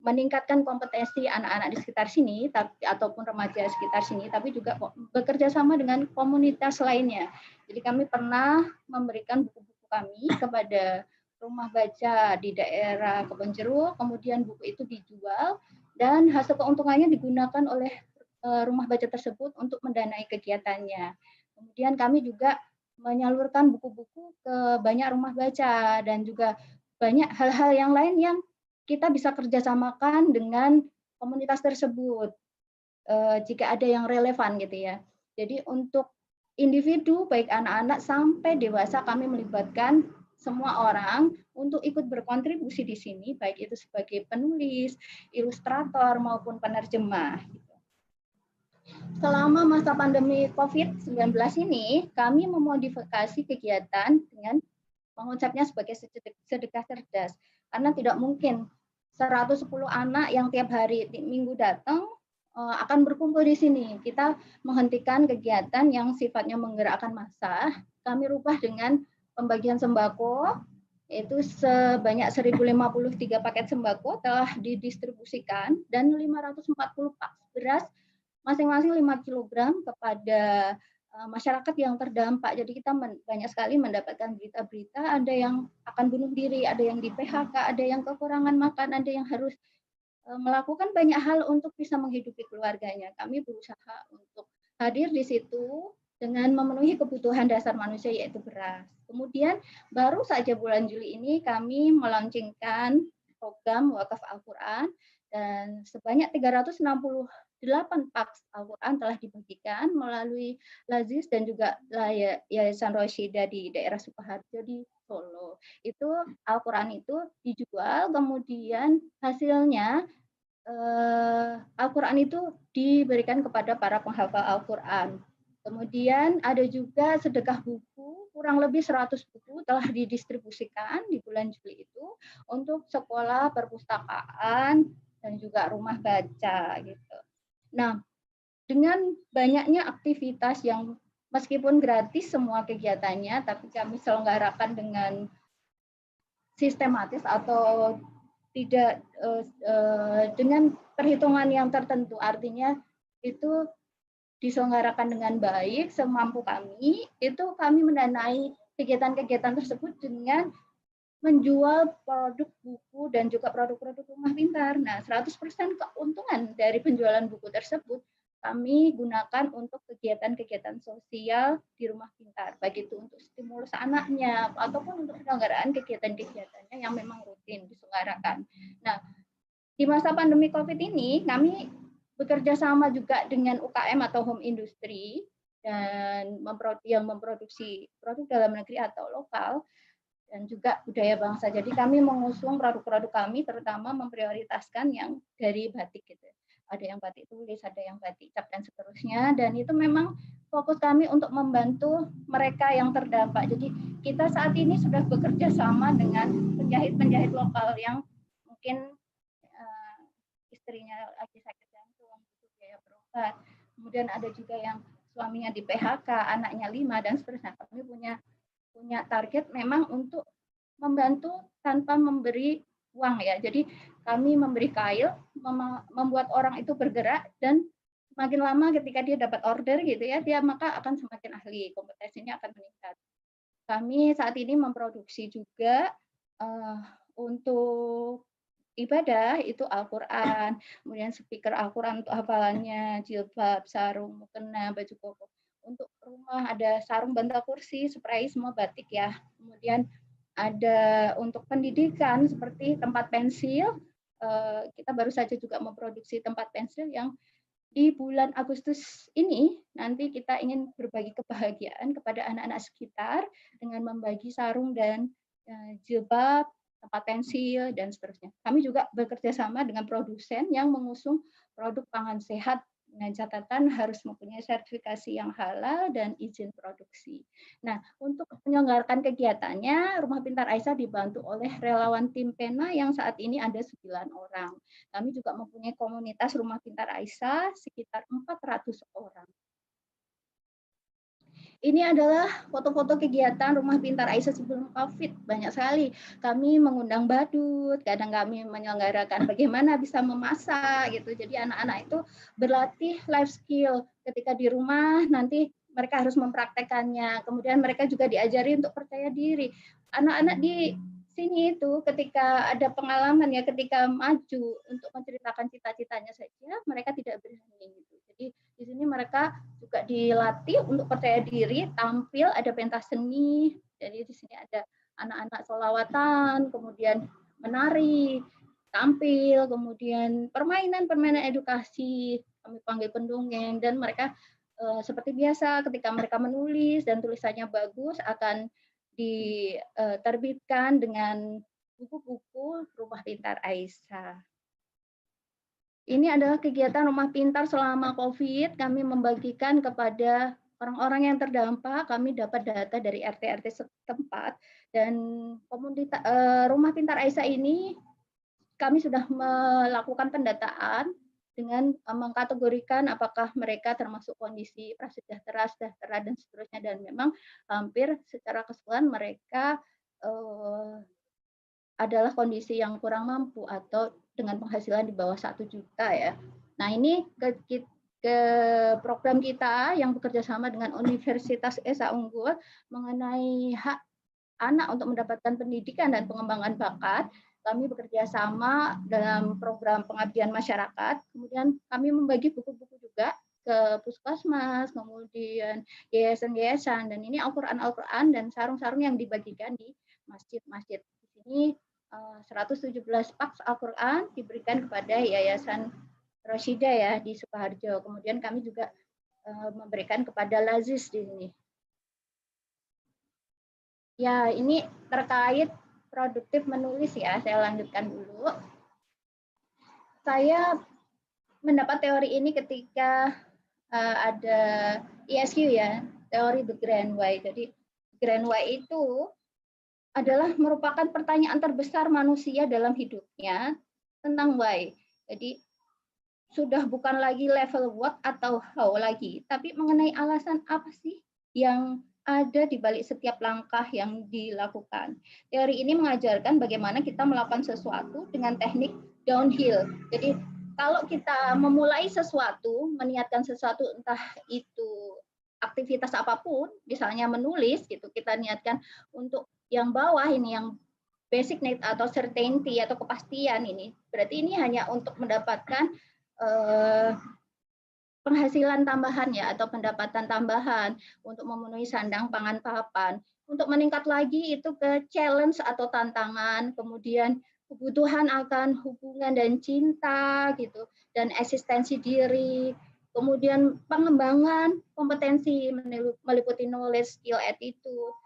meningkatkan kompetensi anak-anak di sekitar sini ataupun remaja sekitar sini, tapi juga bekerja sama dengan komunitas lainnya. Jadi kami pernah memberikan buku-buku kami kepada rumah baca di daerah Kebonjeruk, kemudian buku itu dijual dan hasil keuntungannya digunakan oleh rumah baca tersebut untuk mendanai kegiatannya. Kemudian kami juga menyalurkan buku-buku ke banyak rumah baca dan juga banyak hal-hal yang lain yang kita bisa kerjasamakan dengan komunitas tersebut jika ada yang relevan gitu ya. Jadi untuk individu baik anak-anak sampai dewasa kami melibatkan semua orang untuk ikut berkontribusi di sini, baik itu sebagai penulis, ilustrator maupun penerjemah. Selama masa pandemi COVID-19 ini, kami memodifikasi kegiatan dengan mengonsepnya sebagai sedekah cerdas. Karena tidak mungkin 110 anak yang tiap hari minggu datang akan berkumpul di sini. Kita menghentikan kegiatan yang sifatnya menggerakkan massa. Kami rubah dengan pembagian sembako, yaitu sebanyak 1.053 paket sembako telah didistribusikan dan 540 pak beras masing-masing 5 kg kepada masyarakat yang terdampak. Jadi kita banyak sekali mendapatkan berita-berita, ada yang akan bunuh diri, ada yang di PHK, ada yang kekurangan makan, ada yang harus melakukan banyak hal untuk bisa menghidupi keluarganya. Kami berusaha untuk hadir di situ dengan memenuhi kebutuhan dasar manusia yaitu beras. Kemudian baru saja bulan Juli ini kami melaunchingkan program wakaf Al-Quran dan sebanyak 368 pak Al-Quran telah dibagikan melalui Lazis dan juga Yayasan Rosyida di daerah Sukoharjo di Solo. Itu Al-Quran itu dijual, kemudian hasilnya Al-Quran itu diberikan kepada para penghafal Al-Quran. Kemudian ada juga sedekah buku, kurang lebih 100 buku telah didistribusikan di bulan Juli itu untuk sekolah, perpustakaan, dan juga rumah baca gitu. Nah, dengan banyaknya aktivitas yang meskipun gratis semua kegiatannya, tapi kami selenggarakan dengan sistematis atau tidak dengan perhitungan yang tertentu, artinya itu diselenggarakan dengan baik semampu kami, itu kami mendanai kegiatan-kegiatan tersebut dengan menjual produk buku dan juga produk-produk rumah pintar. Nah, 100% keuntungan dari penjualan buku tersebut kami gunakan untuk kegiatan-kegiatan sosial di rumah pintar, baik itu untuk stimulus anaknya ataupun untuk penyelenggaraan kegiatan-kegiatannya yang memang rutin diselenggarakan. Nah, di masa pandemi COVID ini kami bekerja sama juga dengan UKM atau home industry dan yang memproduksi produk dalam negeri atau lokal dan juga budaya bangsa. Jadi kami mengusung produk-produk kami terutama memprioritaskan yang dari batik gitu. Ada yang batik tulis, ada yang batik cap dan seterusnya, dan itu memang fokus kami untuk membantu mereka yang terdampak. Jadi kita saat ini sudah bekerja sama dengan penjahit-penjahit lokal yang mungkin istrinya lagi sakit jantung, butuh biaya berobat. Kemudian ada juga yang suaminya di PHK, anaknya 5 dan seterusnya. Kami punya target memang untuk membantu tanpa memberi uang ya. Jadi kami memberi kail, membuat orang itu bergerak, dan semakin lama ketika dia dapat order gitu ya, dia maka akan semakin ahli, kompetensinya akan meningkat. Kami saat ini memproduksi juga untuk ibadah itu Al-Quran, kemudian speaker Al-Quran untuk hafalannya, jilbab, sarung, mukena, baju koko. Untuk rumah ada sarung bantal kursi, spray, semua batik ya. Kemudian ada untuk pendidikan seperti tempat pensil. Kita baru saja juga memproduksi tempat pensil yang di bulan Agustus ini nanti kita ingin berbagi kebahagiaan kepada anak-anak sekitar dengan membagi sarung dan jilbab, tempat pensil, dan seterusnya. Kami juga bekerja sama dengan produsen yang mengusung produk pangan sehat dengan catatan harus mempunyai sertifikasi yang halal dan izin produksi. Nah, untuk menyelenggarakan kegiatannya, Rumah Pintar Aisyah dibantu oleh relawan tim PENA yang saat ini ada 9 orang. Kami juga mempunyai komunitas Rumah Pintar Aisyah sekitar 400 orang. Ini adalah foto-foto kegiatan Rumah Pintar Aisyah sebelum COVID. Banyak sekali. Kami mengundang badut, kadang kami menyelenggarakan bagaimana bisa memasak gitu. Jadi anak-anak itu berlatih life skill. Ketika di rumah nanti mereka harus mempraktekannya. Kemudian mereka juga diajari untuk percaya diri. Anak-anak di sini itu ketika ada pengalaman ya, ketika maju untuk menceritakan cita-citanya saja, mereka tidak berani gitu. Jadi di sini mereka juga dilatih untuk percaya diri, tampil, ada pentas seni. Jadi di sini ada anak-anak sholawatan, kemudian menari, tampil, kemudian permainan edukasi, kami panggil pendongeng, dan mereka seperti biasa ketika mereka menulis dan tulisannya bagus akan diterbitkan dengan buku-buku Rumah Pintar Aisyah. Ini adalah kegiatan Rumah Pintar selama COVID. Kami membagikan kepada orang-orang yang terdampak. Kami dapat data dari RT-RT setempat dan komunitas Rumah Pintar Aisyah ini kami sudah melakukan pendataan dengan mengkategorikan apakah mereka termasuk kondisi prasejahtera, sejahtera, dan seterusnya. Dan memang hampir secara keseluruhan mereka adalah kondisi yang kurang mampu atau dengan penghasilan di bawah 1 juta ya. Nah ini ke program kita yang bekerja sama dengan Universitas Esa Unggul mengenai hak anak untuk mendapatkan pendidikan dan pengembangan bakat. Kami bekerja sama dalam program pengabdian masyarakat. Kemudian kami membagi buku-buku juga ke puskesmas, kemudian yayasan-yayasan, dan ini Al-Quran dan sarung-sarung yang dibagikan di masjid-masjid. Di sini 117 paks Al-Quran diberikan kepada Yayasan Rosyida ya di Sukoharjo. Kemudian kami juga memberikan kepada Lazis di sini. Ya, ini terkait produktif menulis ya, saya lanjutkan dulu. Saya mendapat teori ini ketika ada ESQ ya, teori the Grand Why. Jadi Grand Why itu adalah merupakan pertanyaan terbesar manusia dalam hidupnya tentang why. Jadi sudah bukan lagi level what atau how lagi, tapi mengenai alasan apa sih yang ada di balik setiap langkah yang dilakukan. Teori ini mengajarkan bagaimana kita melakukan sesuatu dengan teknik downhill. Jadi kalau kita memulai sesuatu, meniatkan sesuatu, entah itu aktivitas apapun, misalnya menulis gitu, kita niatkan untuk yang bawah ini, yang basic need atau certainty atau kepastian ini, berarti ini hanya untuk mendapatkan penghasilan tambahan ya atau pendapatan tambahan untuk memenuhi sandang pangan papan. Untuk meningkat lagi itu ke challenge atau tantangan, kemudian kebutuhan akan hubungan dan cinta gitu, dan eksistensi diri, kemudian pengembangan kompetensi meliputi knowledge, skill, attitude.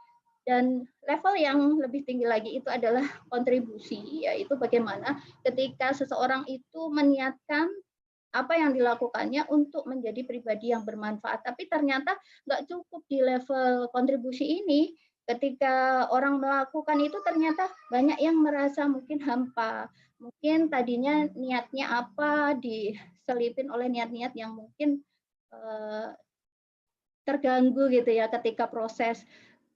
Dan level yang lebih tinggi lagi itu adalah kontribusi, yaitu bagaimana ketika seseorang itu meniatkan apa yang dilakukannya untuk menjadi pribadi yang bermanfaat. Tapi ternyata nggak cukup di level kontribusi ini. Ketika orang melakukan itu ternyata banyak yang merasa mungkin hampa. Mungkin tadinya niatnya apa diselipin oleh niat-niat yang mungkin terganggu gitu ya ketika proses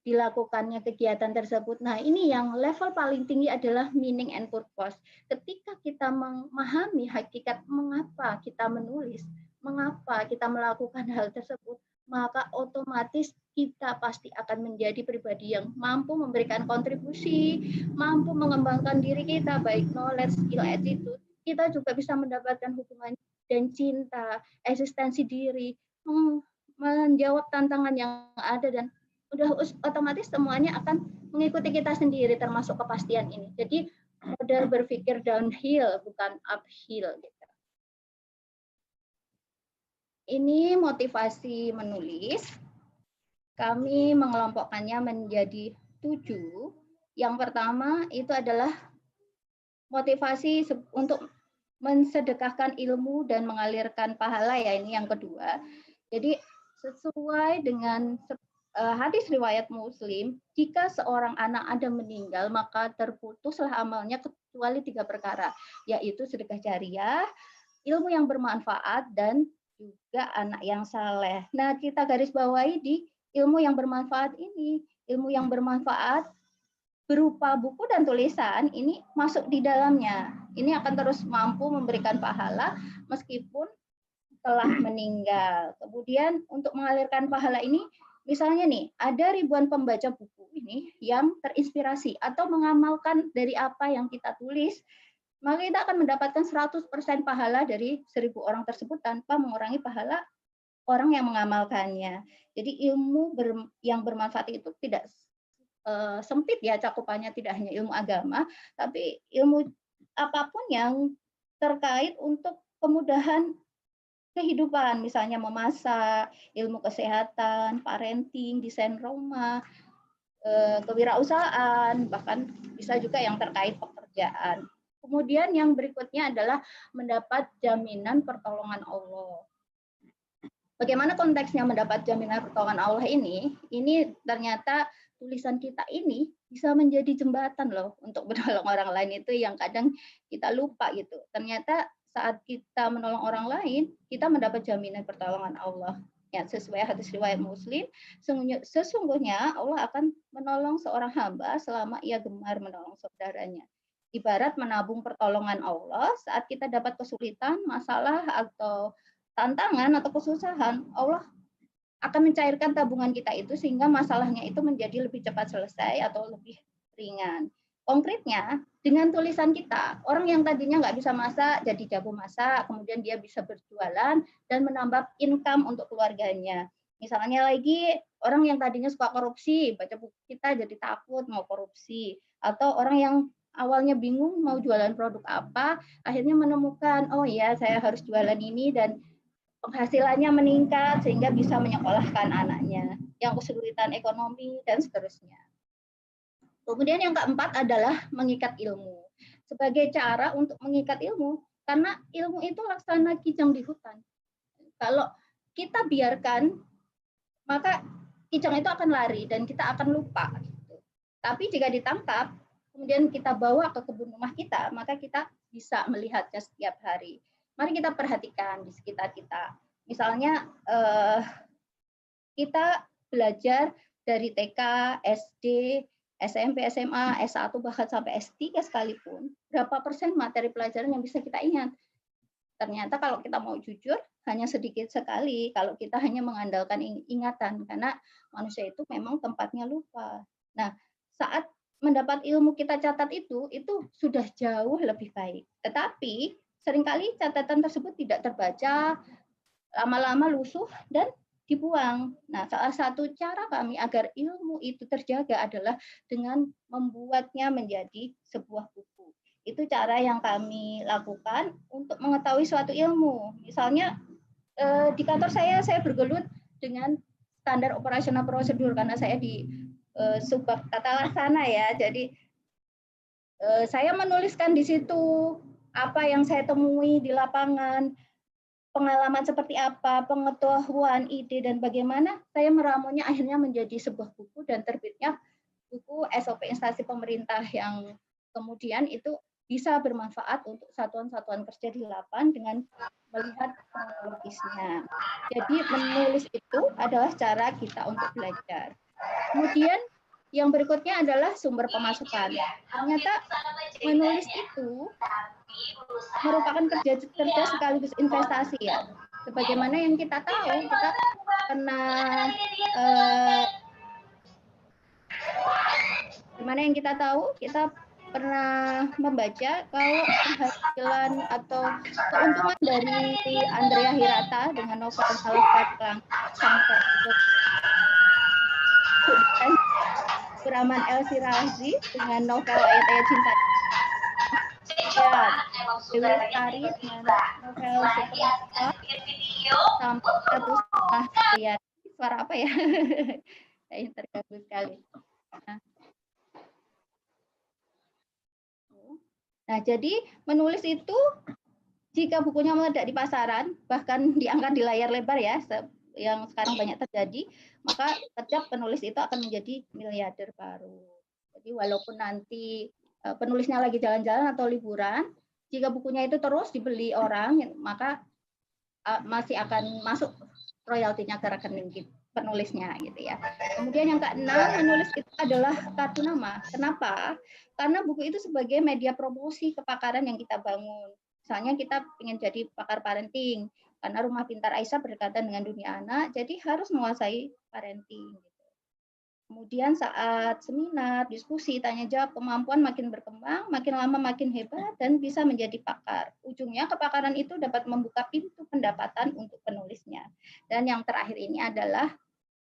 dilakukannya kegiatan tersebut. Nah, ini yang level paling tinggi adalah meaning and purpose. Ketika kita memahami hakikat mengapa kita menulis, mengapa kita melakukan hal tersebut, maka otomatis kita pasti akan menjadi pribadi yang mampu memberikan kontribusi, mampu mengembangkan diri kita, baik knowledge, skill, attitude. Kita juga bisa mendapatkan hubungan dan cinta, eksistensi diri, menjawab tantangan yang ada, dan otomatis semuanya akan mengikuti kita sendiri, termasuk kepastian ini. Jadi model berpikir downhill bukan uphill gitu. Ini motivasi menulis. Kami mengelompokkannya menjadi 7. Yang pertama itu adalah motivasi untuk mensedekahkan ilmu dan mengalirkan pahala, ya, ini yang kedua. Jadi sesuai dengan hadis riwayat Muslim, jika seorang anak Adam meninggal, maka terputuslah amalnya kecuali 3 perkara, yaitu sedekah jariah, ilmu yang bermanfaat, dan juga anak yang saleh. Nah, kita garis bawahi di ilmu yang bermanfaat ini. Ilmu yang bermanfaat berupa buku dan tulisan ini masuk di dalamnya. Ini akan terus mampu memberikan pahala meskipun telah meninggal. Kemudian untuk mengalirkan pahala ini, misalnya nih, ada ribuan pembaca buku ini yang terinspirasi atau mengamalkan dari apa yang kita tulis, maka kita akan mendapatkan 100% pahala dari 1.000 orang tersebut tanpa mengurangi pahala orang yang mengamalkannya. Jadi ilmu yang bermanfaat itu tidak sempit, ya, cakupannya tidak hanya ilmu agama, tapi ilmu apapun yang terkait untuk kemudahan kehidupan, misalnya memasak, ilmu kesehatan, parenting, desain rumah, kewirausahaan, bahkan bisa juga yang terkait pekerjaan. Kemudian yang berikutnya adalah mendapat jaminan pertolongan Allah. Bagaimana konteksnya mendapat jaminan pertolongan Allah ini? Ini ternyata tulisan kita ini bisa menjadi jembatan loh untuk menolong orang lain, itu yang kadang kita lupa gitu. Ternyata saat kita menolong orang lain, kita mendapat jaminan pertolongan Allah. Ya, sesuai hadis riwayat Muslim, sesungguhnya Allah akan menolong seorang hamba selama ia gemar menolong saudaranya. Ibarat menabung pertolongan Allah saat kita dapat kesulitan, masalah, atau tantangan atau kesusahan, Allah akan mencairkan tabungan kita itu sehingga masalahnya itu menjadi lebih cepat selesai atau lebih ringan. Konkretnya, dengan tulisan kita, orang yang tadinya nggak bisa masak jadi jago masak, kemudian dia bisa berjualan dan menambah income untuk keluarganya. Misalnya lagi, orang yang tadinya suka korupsi, baca buku kita jadi takut mau korupsi. Atau orang yang awalnya bingung mau jualan produk apa, akhirnya menemukan, oh ya, saya harus jualan ini, dan penghasilannya meningkat sehingga bisa menyekolahkan anaknya yang kesulitan ekonomi dan seterusnya. Kemudian yang keempat adalah mengikat ilmu. Sebagai cara untuk mengikat ilmu, karena ilmu itu laksana kijang di hutan. Kalau kita biarkan, maka kijang itu akan lari dan kita akan lupa. Tapi jika ditangkap, kemudian kita bawa ke kebun rumah kita, maka kita bisa melihatnya setiap hari. Mari kita perhatikan di sekitar kita. Misalnya kita belajar dari TK, SD, SMP, SMA, S1, bahkan sampai S3 sekalipun, berapa persen materi pelajaran yang bisa kita ingat? Ternyata kalau kita mau jujur, hanya sedikit sekali kalau kita hanya mengandalkan ingatan, karena manusia itu memang tempatnya lupa. Nah, saat mendapat ilmu kita catat itu sudah jauh lebih baik. Tetapi seringkali catatan tersebut tidak terbaca, lama-lama lusuh dan dibuang. Nah, salah satu cara kami agar ilmu itu terjaga adalah dengan membuatnya menjadi sebuah buku. Itu cara yang kami lakukan untuk mengetahui suatu ilmu. Misalnya di kantor saya bergelut dengan standar operasional prosedur karena saya di subbab tata laksana, ya. Jadi saya menuliskan di situ apa yang saya temui di lapangan, pengalaman seperti apa, pengetahuan, ide, dan bagaimana saya meramunya akhirnya menjadi sebuah buku dan terbitnya buku SOP instansi pemerintah yang kemudian itu bisa bermanfaat untuk satuan-satuan kerja di lapangan dengan melihat kronologisnya. Jadi menulis itu adalah cara kita untuk belajar. Kemudian yang berikutnya adalah sumber pemasukan. Ternyata menulis itu merupakan kerja sekaligus investasi, ya. Sebagaimana yang kita tahu, kita pernah membaca kalau penghasilan atau keuntungan dari Andrea Hirata dengan novel Salafat sampai Abdurrahman El Sirazi dengan novel Ayat-Ayat Cinta. Ya, Dewi Lestari dengan novel Seperempat sampai 1,5 miliar. Suara apa ya? Saya terganggu sekali. Nah, jadi menulis itu jika bukunya meledak di pasaran, bahkan diangkat di layar lebar ya, yang sekarang banyak terjadi, maka setiap penulis itu akan menjadi miliarder baru. Jadi walaupun nanti penulisnya lagi jalan-jalan atau liburan, jika bukunya itu terus dibeli orang, maka masih akan masuk royaltinya ke rekening penulisnya gitu ya. Kemudian yang keenam, menulis itu adalah kartu nama. Kenapa? Karena buku itu sebagai media promosi kepakaran yang kita bangun. Misalnya kita ingin jadi pakar parenting, karena Rumah Pintar Aisyah berdekatan dengan dunia anak, jadi harus menguasai parenting. Kemudian saat seminar, diskusi, tanya jawab, kemampuan makin berkembang, makin lama makin hebat, dan bisa menjadi pakar. Ujungnya kepakaran itu dapat membuka pintu pendapatan untuk penulisnya. Dan yang terakhir ini adalah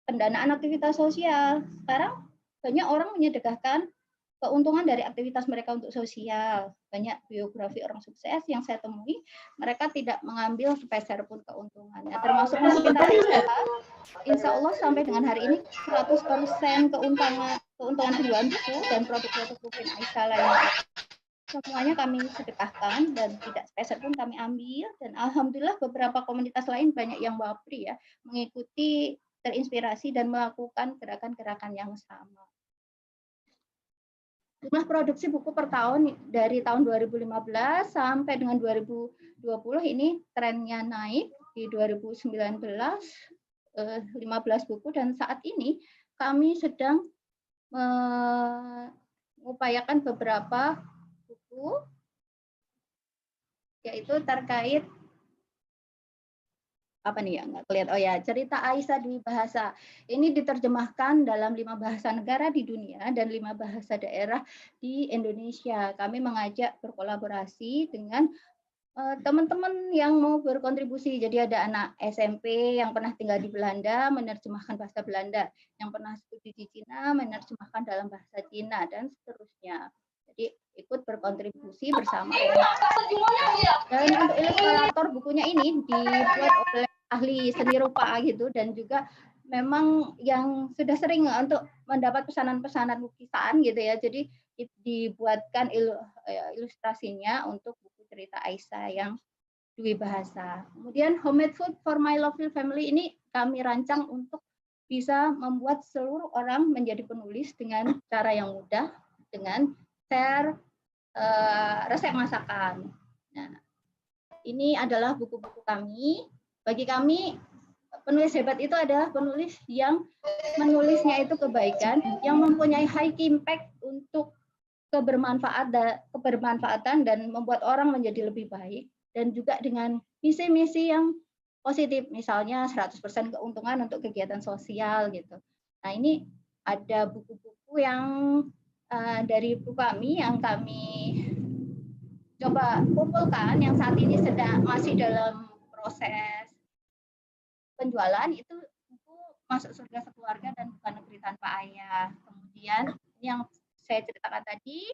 pendanaan aktivitas sosial. Sekarang banyak orang menyedekahkan keuntungan dari aktivitas mereka untuk sosial. Banyak biografi orang sukses yang saya temui, mereka tidak mengambil sepeser pun keuntungannya. Termasuk Pintar Aisyah, insya Allah sampai dengan hari ini 100% keuntungan penjualan buku dan produk-produk buku Aisyah lainnya. Semuanya kami sedekahkan dan tidak sepeser pun kami ambil. Dan alhamdulillah beberapa komunitas lain banyak yang wapri ya, mengikuti, terinspirasi dan melakukan gerakan-gerakan yang sama. Jumlah produksi buku per tahun dari tahun 2015 sampai dengan 2020 ini trennya naik. Di 2019 15 buku, dan saat ini kami sedang mengupayakan beberapa buku, yaitu terkait apa nih ya, nggak kelihatan. Oh ya, cerita Aisyah Dwi Bahasa. Ini diterjemahkan dalam 5 bahasa negara di dunia dan 5 bahasa daerah di Indonesia. Kami mengajak berkolaborasi dengan teman-teman yang mau berkontribusi. Jadi ada anak SMP yang pernah tinggal di Belanda menerjemahkan bahasa Belanda, yang pernah studi di Cina menerjemahkan dalam bahasa Cina, dan seterusnya. Jadi ikut berkontribusi bersama. Dan untuk ilustrator bukunya ini dibuat oleh ahli seni rupa gitu, dan juga memang yang sudah sering untuk mendapat pesanan-pesanan lukisan gitu ya. Jadi dibuatkan ilustrasinya untuk buku cerita Aisyah yang Dwi Bahasa. Kemudian Homemade Food for My Lovely Family ini kami rancang untuk bisa membuat seluruh orang menjadi penulis dengan cara yang mudah, dengan share resep masakan. Nah, ini adalah buku-buku kami. Bagi kami, penulis hebat itu adalah penulis yang menulisnya itu kebaikan, yang mempunyai high impact untuk kebermanfaatan dan membuat orang menjadi lebih baik, dan juga dengan misi-misi yang positif, misalnya 100% keuntungan untuk kegiatan sosial gitu. Nah, ini ada buku-buku yang dari buku kami yang kami coba kumpulkan, yang saat ini masih dalam proses penjualan. Itu buku Masuk Surga Sekeluarga dan Bukan Negeri Tanpa Ayah. Kemudian yang saya ceritakan tadi,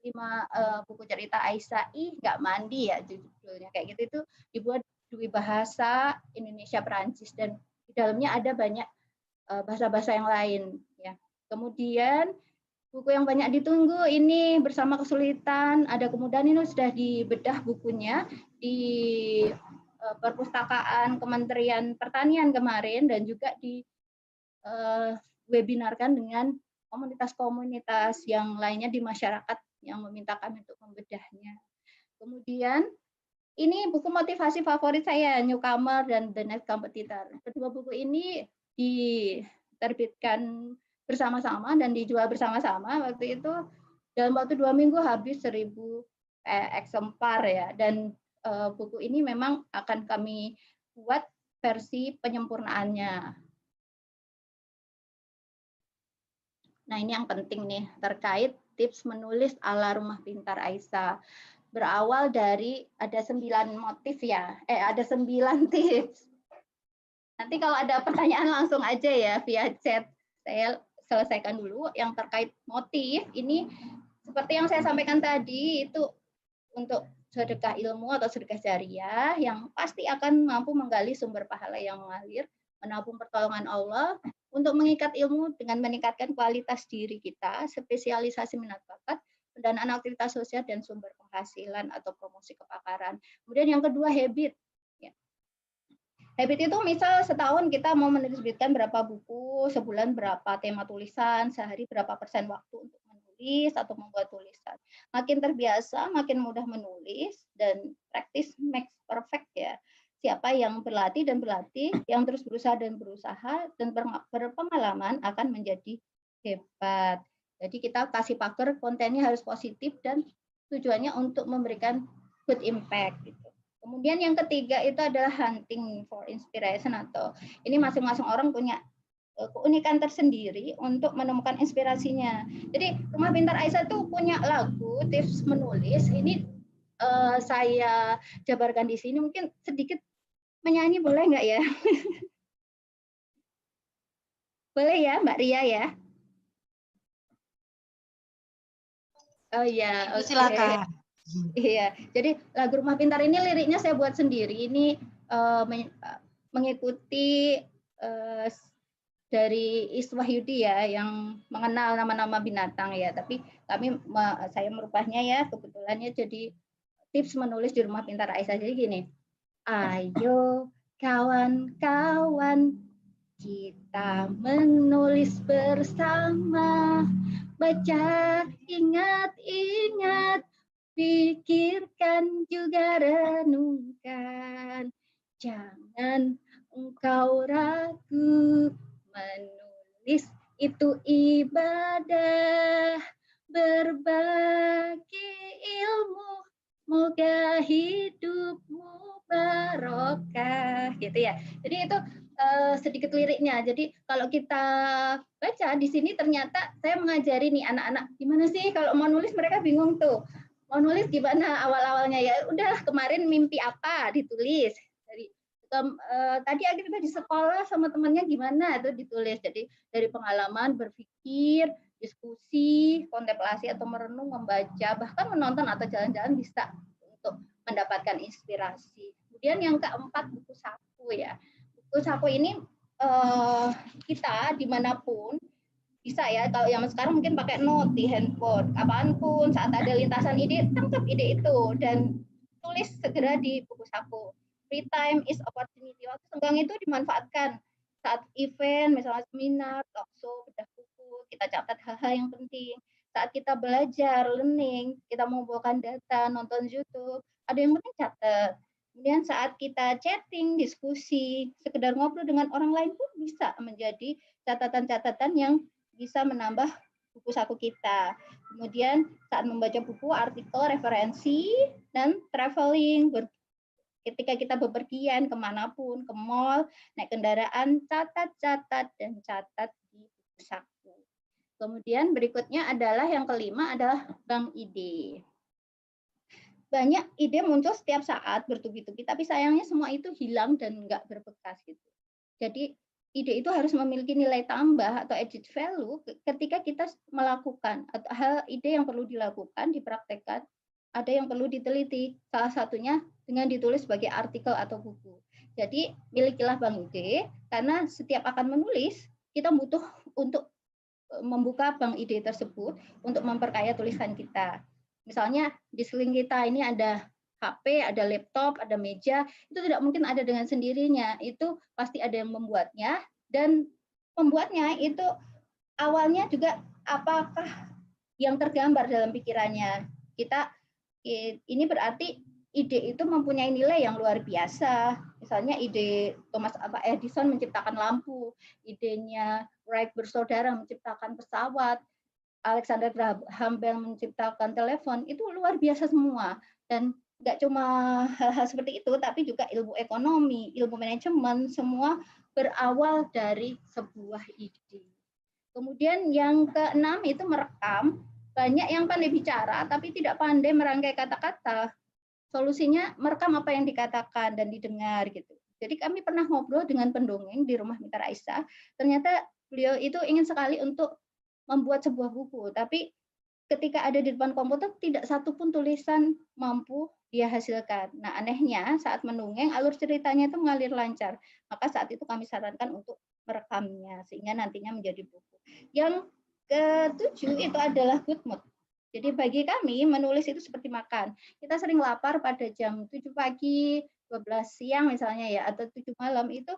5 buku cerita Aisyah nggak mandi ya judulnya, kayak gitu, itu dibuat Dwi Bahasa Indonesia Perancis, dan di dalamnya ada banyak bahasa-bahasa yang lain ya. Kemudian buku yang banyak ditunggu ini Bersama Kesulitan, Ada Kemudahan, ini sudah dibedah bukunya di perpustakaan Kementerian Pertanian kemarin, dan juga di webinarkan dengan komunitas-komunitas yang lainnya di masyarakat yang meminta kami untuk membedahnya. Kemudian ini buku motivasi favorit saya, Newcomer dan The Next Competitor. Kedua buku ini diterbitkan bersama-sama dan dijual bersama-sama. Waktu itu dalam waktu 2 minggu habis 1000 eksemplar ya. Dan buku ini memang akan kami buat versi penyempurnaannya. Nah, ini yang penting nih terkait tips menulis ala Rumah Pintar Aisyah. Berawal dari ada 9 motif ya, ada 9 tips. Nanti kalau ada pertanyaan langsung aja ya via chat. selesaikan dulu yang terkait motif. Ini seperti yang saya sampaikan tadi, itu untuk sedekah ilmu atau sedekah jariah yang pasti akan mampu menggali sumber pahala yang mengalir, menabung pertolongan Allah untuk mengikat ilmu dengan meningkatkan kualitas diri kita, spesialisasi minat bakat, pendanaan aktivitas sosial dan sumber penghasilan atau promosi kepakaran. Kemudian yang kedua, habit. Habit itu misal setahun kita mau menerbitkan berapa buku, sebulan berapa tema tulisan, sehari berapa persen waktu untuk menulis atau membuat tulisan. Makin terbiasa, makin mudah menulis, dan practice makes perfect ya. Siapa yang berlatih dan berlatih, yang terus berusaha dan berusaha, dan berpengalaman akan menjadi hebat. Jadi kita kasih pagar, kontennya harus positif dan tujuannya untuk memberikan good impact gitu. Kemudian yang ketiga itu adalah hunting for inspiration, atau ini masing-masing orang punya keunikan tersendiri untuk menemukan inspirasinya. Jadi Rumah Pintar Aisyah itu punya lagu tips menulis. Ini saya jabarkan di sini, mungkin sedikit menyanyi boleh nggak ya? Boleh ya Mbak Ria ya? Oh ya, Ibu silakan. Iya, jadi lagu Rumah Pintar ini liriknya saya buat sendiri. Ini mengikuti dari Iswahyudi ya, yang mengenal nama-nama binatang ya. Tapi saya merubahnya ya, kebetulannya jadi tips menulis di Rumah Pintar Aisyah. Jadi gini, ayo kawan-kawan kita menulis bersama, baca, ingat-ingat, pikirkan juga renungkan. Jangan engkau ragu, menulis itu ibadah, berbagi ilmu, semoga hidupmu barokah, gitu ya. Jadi itu sedikit liriknya. Jadi kalau kita baca di sini, ternyata saya mengajari nih anak-anak gimana sih kalau mau nulis, mereka bingung tuh. Mau nulis gimana awal-awalnya, ya udah kemarin mimpi apa ditulis. Dari tadi kita di sekolah sama temannya gimana itu ditulis. Jadi dari pengalaman, berpikir, diskusi, kontemplasi atau merenung, membaca, bahkan menonton atau jalan-jalan bisa untuk mendapatkan inspirasi. Kemudian yang keempat, buku saku ya. Buku saku ini kita dimanapun bisa ya. Kalau yang sekarang mungkin pakai note di handphone, kapanpun saat ada lintasan ide, tangkap ide itu dan tulis segera di buku saku. Free time is opportunity. Waktu senggang itu dimanfaatkan saat event, misalnya seminar, talk show, bedah buku, kita catat hal-hal yang penting. Saat kita belajar, learning, kita mengumpulkan data, nonton YouTube, ada yang penting catat. Kemudian saat kita chatting, diskusi, sekedar ngobrol dengan orang lain pun bisa menjadi catatan-catatan yang bisa menambah buku saku kita. Kemudian saat membaca buku, artikel, referensi, dan traveling, ketika kita bepergian kemanapun, ke mall, naik kendaraan, catat-catat dan catat di buku saku. Kemudian berikutnya adalah yang kelima adalah bank ide. Banyak ide muncul setiap saat bertubi-tubi, tapi sayangnya semua itu hilang dan nggak berbekas gitu. Jadi ide itu harus memiliki nilai tambah atau added value ketika kita melakukan, atau hal ide yang perlu dilakukan, dipraktekkan, ada yang perlu diteliti. Salah satunya dengan ditulis sebagai artikel atau buku. Jadi milikilah bank ide, karena setiap akan menulis, kita butuh untuk membuka bank ide tersebut untuk memperkaya tulisan kita. Misalnya di sekeliling kita ini ada HP, ada laptop, ada meja, itu tidak mungkin ada dengan sendirinya. Itu pasti ada yang membuatnya, dan pembuatnya itu awalnya juga apakah yang tergambar dalam pikirannya. Ini berarti ide itu mempunyai nilai yang luar biasa. Misalnya ide Thomas Alva Edison menciptakan lampu, idenya Wright bersaudara menciptakan pesawat, Alexander Graham Bell menciptakan telepon, itu luar biasa semua. Dan nggak cuma hal-hal seperti itu, tapi juga ilmu ekonomi, ilmu manajemen, semua berawal dari sebuah ide. Kemudian yang keenam itu merekam. Banyak yang pandai bicara, tapi tidak pandai merangkai kata-kata. Solusinya merekam apa yang dikatakan dan didengar gitu. Jadi kami pernah ngobrol dengan pendongeng di Rumah Pintar Aisyah, ternyata beliau itu ingin sekali untuk membuat sebuah buku, tapi ketika ada di depan komputer tidak satu pun tulisan mampu dia hasilkan. Nah, anehnya saat mendongeng alur ceritanya itu mengalir lancar. Maka saat itu kami sarankan untuk merekamnya sehingga nantinya menjadi buku. Yang ketujuh itu adalah good mood. Jadi bagi kami menulis itu seperti makan. Kita sering lapar pada jam 7 pagi, 12 siang misalnya ya, atau 7 malam itu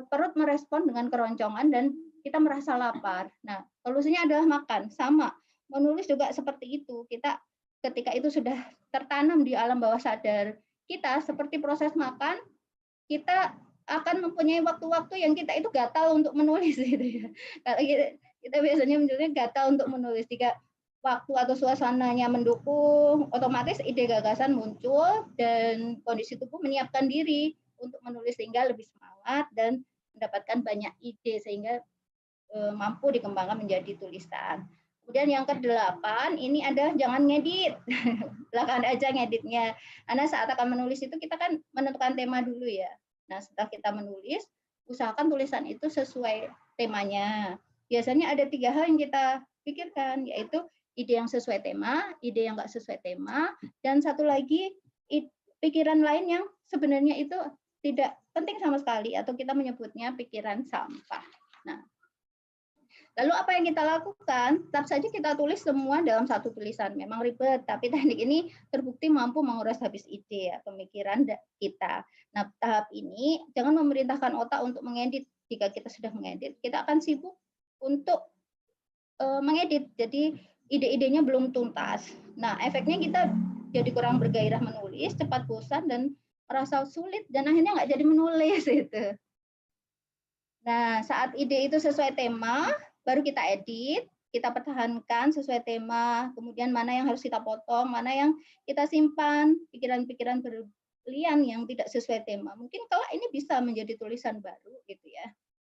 perut merespon dengan keroncongan dan kita merasa lapar. Nah, solusinya adalah makan. Sama, menulis juga seperti itu. Kita ketika itu sudah tertanam di alam bawah sadar kita, seperti proses makan, kita akan mempunyai waktu-waktu yang kita itu gatal untuk menulis gitu ya. Kalau kita biasanya menulis gatal untuk menulis. Jika waktu atau suasananya mendukung, otomatis ide gagasan muncul dan kondisi tubuh menyiapkan diri untuk menulis sehingga lebih semangat dan mendapatkan banyak ide sehingga mampu dikembangkan menjadi tulisan. Kemudian yang ke-8 ini ada jangan ngedit. Belakangan aja ngeditnya. Karena saat akan menulis itu kita kan menentukan tema dulu ya. Nah, setelah kita menulis, usahakan tulisan itu sesuai temanya. Biasanya ada 3 hal yang kita pikirkan, yaitu ide yang sesuai tema, ide yang nggak sesuai tema, dan satu lagi pikiran lain yang sebenarnya itu tidak penting sama sekali atau kita menyebutnya pikiran sampah. Nah, lalu apa yang kita lakukan? Tetap saja kita tulis semua dalam satu tulisan. Memang ribet, tapi teknik ini terbukti mampu menguras habis ide ya, pemikiran kita. Nah, tahap ini jangan memerintahkan otak untuk mengedit. Jika kita sudah mengedit, kita akan sibuk untuk mengedit. Jadi ide-idenya belum tuntas. Nah, efeknya kita jadi kurang bergairah menulis, cepat bosan dan merasa sulit dan akhirnya nggak jadi menulis itu. Nah, saat ide itu sesuai tema, baru kita edit, kita pertahankan sesuai tema, kemudian mana yang harus kita potong, mana yang kita simpan, pikiran-pikiran berlian yang tidak sesuai tema. Mungkin kalau ini bisa menjadi tulisan baru gitu ya.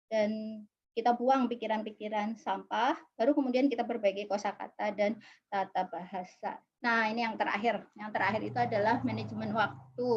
Dan kita buang pikiran-pikiran sampah, baru kemudian kita perbaiki kosakata dan tata bahasa. Nah, ini yang terakhir. Yang terakhir itu adalah manajemen waktu.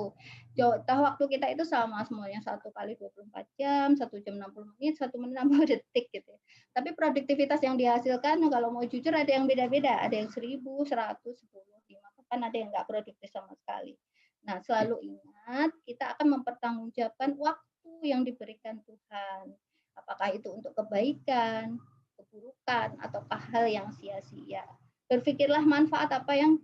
Jatah waktu kita itu sama semuanya, 1 kali 24 jam, 1 jam 60 menit, 1 menit 60 detik gitu. Tapi produktivitas yang dihasilkan kalau mau jujur ada yang beda-beda, ada yang 1000, 100, 10, 5, bahkan ada yang nggak produktif sama sekali. Nah, selalu ingat kita akan mempertanggungjawabkan waktu yang diberikan Tuhan. Apakah itu untuk kebaikan, keburukan, ataukah hal yang sia-sia. Berpikirlah manfaat apa yang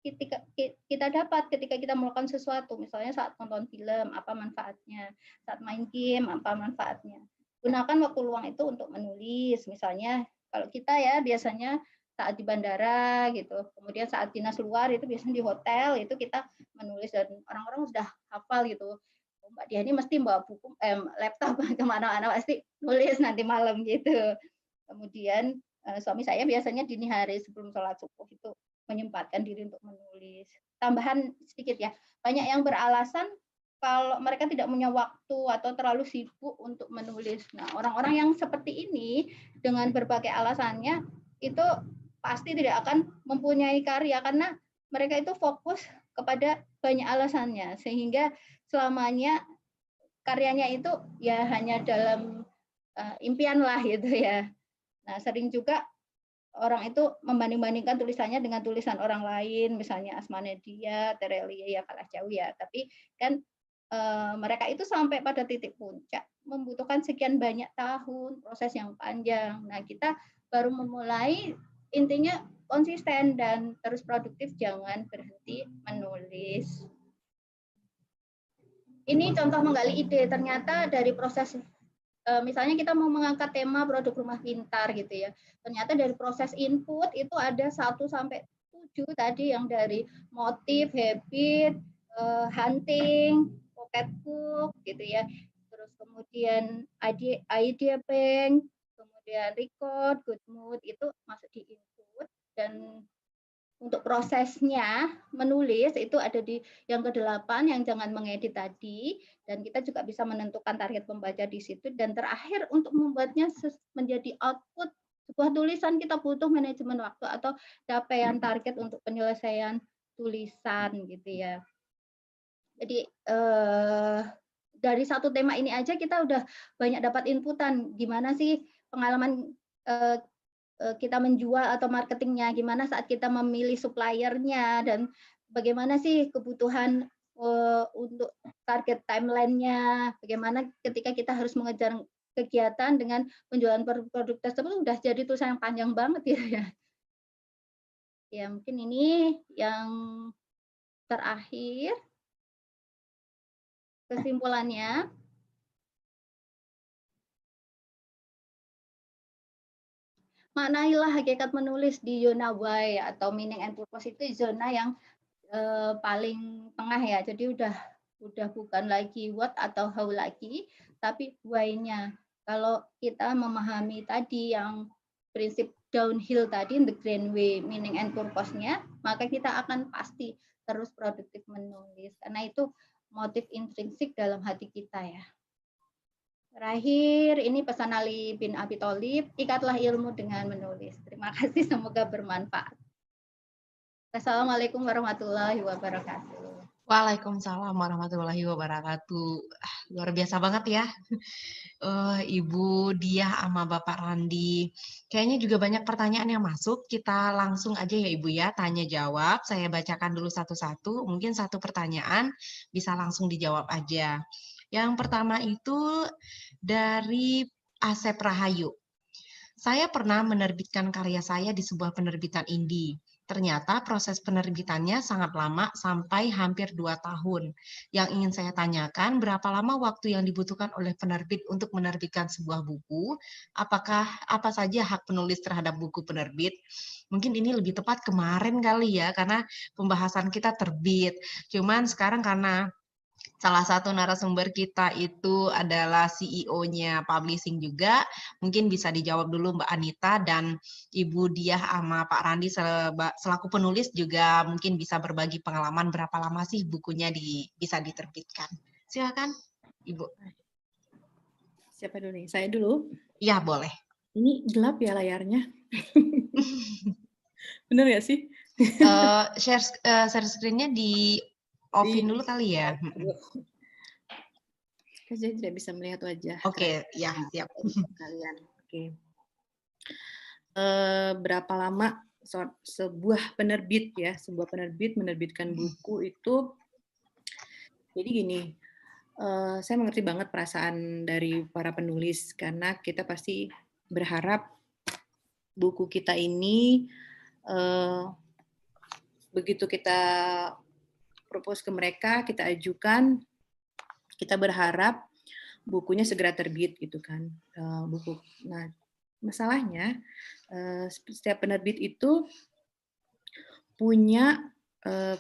kita dapat ketika kita melakukan sesuatu. Misalnya saat nonton film, apa manfaatnya. Saat main game, apa manfaatnya. Gunakan waktu luang itu untuk menulis. Misalnya kalau kita ya biasanya saat di bandara gitu. Kemudian saat dinas luar itu biasanya di hotel itu kita menulis dan orang-orang sudah hafal gitu. Mbak Diani mesti bawa buku, laptop kemana-mana pasti nulis nanti malam gitu. Kemudian suami saya biasanya dini hari sebelum sholat subuh itu menyempatkan diri untuk menulis. Tambahan sedikit ya, banyak yang beralasan kalau mereka tidak punya waktu atau terlalu sibuk untuk menulis. Nah, orang-orang yang seperti ini dengan berbagai alasannya itu pasti tidak akan mempunyai karya karena mereka itu fokus kepada banyak alasannya sehingga selamanya karyanya itu ya hanya dalam impian lah gitu ya. Nah, sering juga orang itu membanding-bandingkan tulisannya dengan tulisan orang lain, misalnya Asmanedia, Terelia ya kalah jauh ya. Tapi kan mereka itu sampai pada titik puncak membutuhkan sekian banyak tahun, proses yang panjang. Nah, kita baru memulai, intinya konsisten dan terus produktif, jangan berhenti menulis. Ini contoh menggali ide, ternyata dari proses misalnya kita mau mengangkat tema produk rumah pintar gitu ya. Ternyata dari proses input itu ada 1 sampai 7 tadi yang dari motif, habit, hunting, pocketbook gitu ya. Terus kemudian idea bank, kemudian record, good mood itu masuk di input dan untuk prosesnya menulis itu ada di yang ke-8 yang jangan mengedit tadi dan kita juga bisa menentukan target pembaca di situ dan terakhir untuk membuatnya menjadi output sebuah tulisan kita butuh manajemen waktu atau capaian target untuk penyelesaian tulisan gitu ya. Jadi dari satu tema ini aja kita udah banyak dapat inputan gimana sih pengalaman kita menjual atau marketingnya, gimana saat kita memilih suppliernya, dan bagaimana sih kebutuhan untuk target timeline-nya, bagaimana ketika kita harus mengejar kegiatan dengan penjualan produk tersebut, udah jadi tulisan yang panjang banget ya. Ya mungkin ini yang terakhir, kesimpulannya. Maknailah hakikat menulis di zona why atau meaning and purpose, itu zona yang paling tengah ya. Jadi udah bukan lagi what atau how lagi, tapi why-nya. Kalau kita memahami tadi yang prinsip downhill tadi, the grand way, meaning and purpose-nya, maka kita akan pasti terus produktif menulis. Karena itu motif intrinsik dalam hati kita ya. Terakhir, ini pesan Ali bin Abi Thalib, ikatlah ilmu dengan menulis. Terima kasih, semoga bermanfaat. Assalamualaikum warahmatullahi wabarakatuh. Waalaikumsalam warahmatullahi wabarakatuh. Luar biasa banget ya, Ibu Diah sama Bapak Randi. Kayaknya juga banyak pertanyaan yang masuk. Kita langsung aja ya Ibu ya, tanya jawab. Saya bacakan dulu satu-satu. Mungkin satu pertanyaan bisa langsung dijawab aja. Yang pertama itu dari Asep Rahayu. Saya pernah menerbitkan karya saya di sebuah penerbitan indie. Ternyata proses penerbitannya sangat lama, sampai hampir 2 tahun. Yang ingin saya tanyakan, berapa lama waktu yang dibutuhkan oleh penerbit untuk menerbitkan sebuah buku? Apakah apa saja hak penulis terhadap buku penerbit? Mungkin ini lebih tepat kemarin kali ya, karena pembahasan kita terbit. Cuman sekarang karena salah satu narasumber kita itu adalah CEO-nya publishing juga, mungkin bisa dijawab dulu Mbak Anita, dan Ibu Diah sama Pak Randi selaku penulis juga mungkin bisa berbagi pengalaman berapa lama sih bukunya bisa diterbitkan. Silakan Ibu. Siapa dulu nih? Saya dulu? Iya, boleh. Ini gelap ya layarnya. Bener nggak sih? Share screen-nya di off-in dulu kali ya. Saya tidak bisa melihat wajah. Oke, ya, siap. Kalian. Oke. Berapa lama sebuah penerbit ya, sebuah penerbit menerbitkan buku itu? Jadi gini, saya mengerti banget perasaan dari para penulis, karena kita pasti berharap buku kita ini begitu kita propose ke mereka, kita ajukan, kita berharap bukunya segera terbit gitu kan. Buku. Nah, masalahnya setiap penerbit itu punya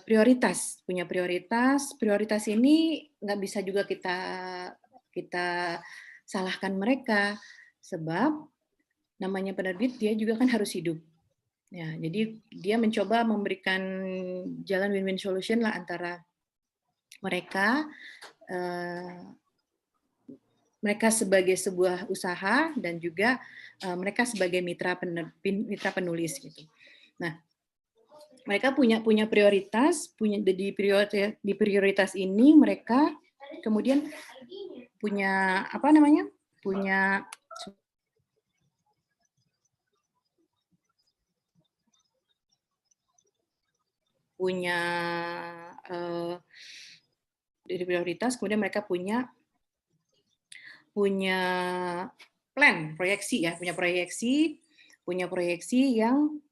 prioritas. Prioritas ini nggak bisa juga kita salahkan mereka, sebab namanya penerbit dia juga kan harus hidup. Ya, jadi dia mencoba memberikan jalan win-win solution lah antara mereka sebagai sebuah usaha dan juga mereka sebagai mitra penulis gitu. Nah, mereka punya prioritas, di prioritas ini mereka kemudian punya apa namanya? Punya dari prioritas, kemudian mereka punya plan, proyeksi ya, punya proyeksi yang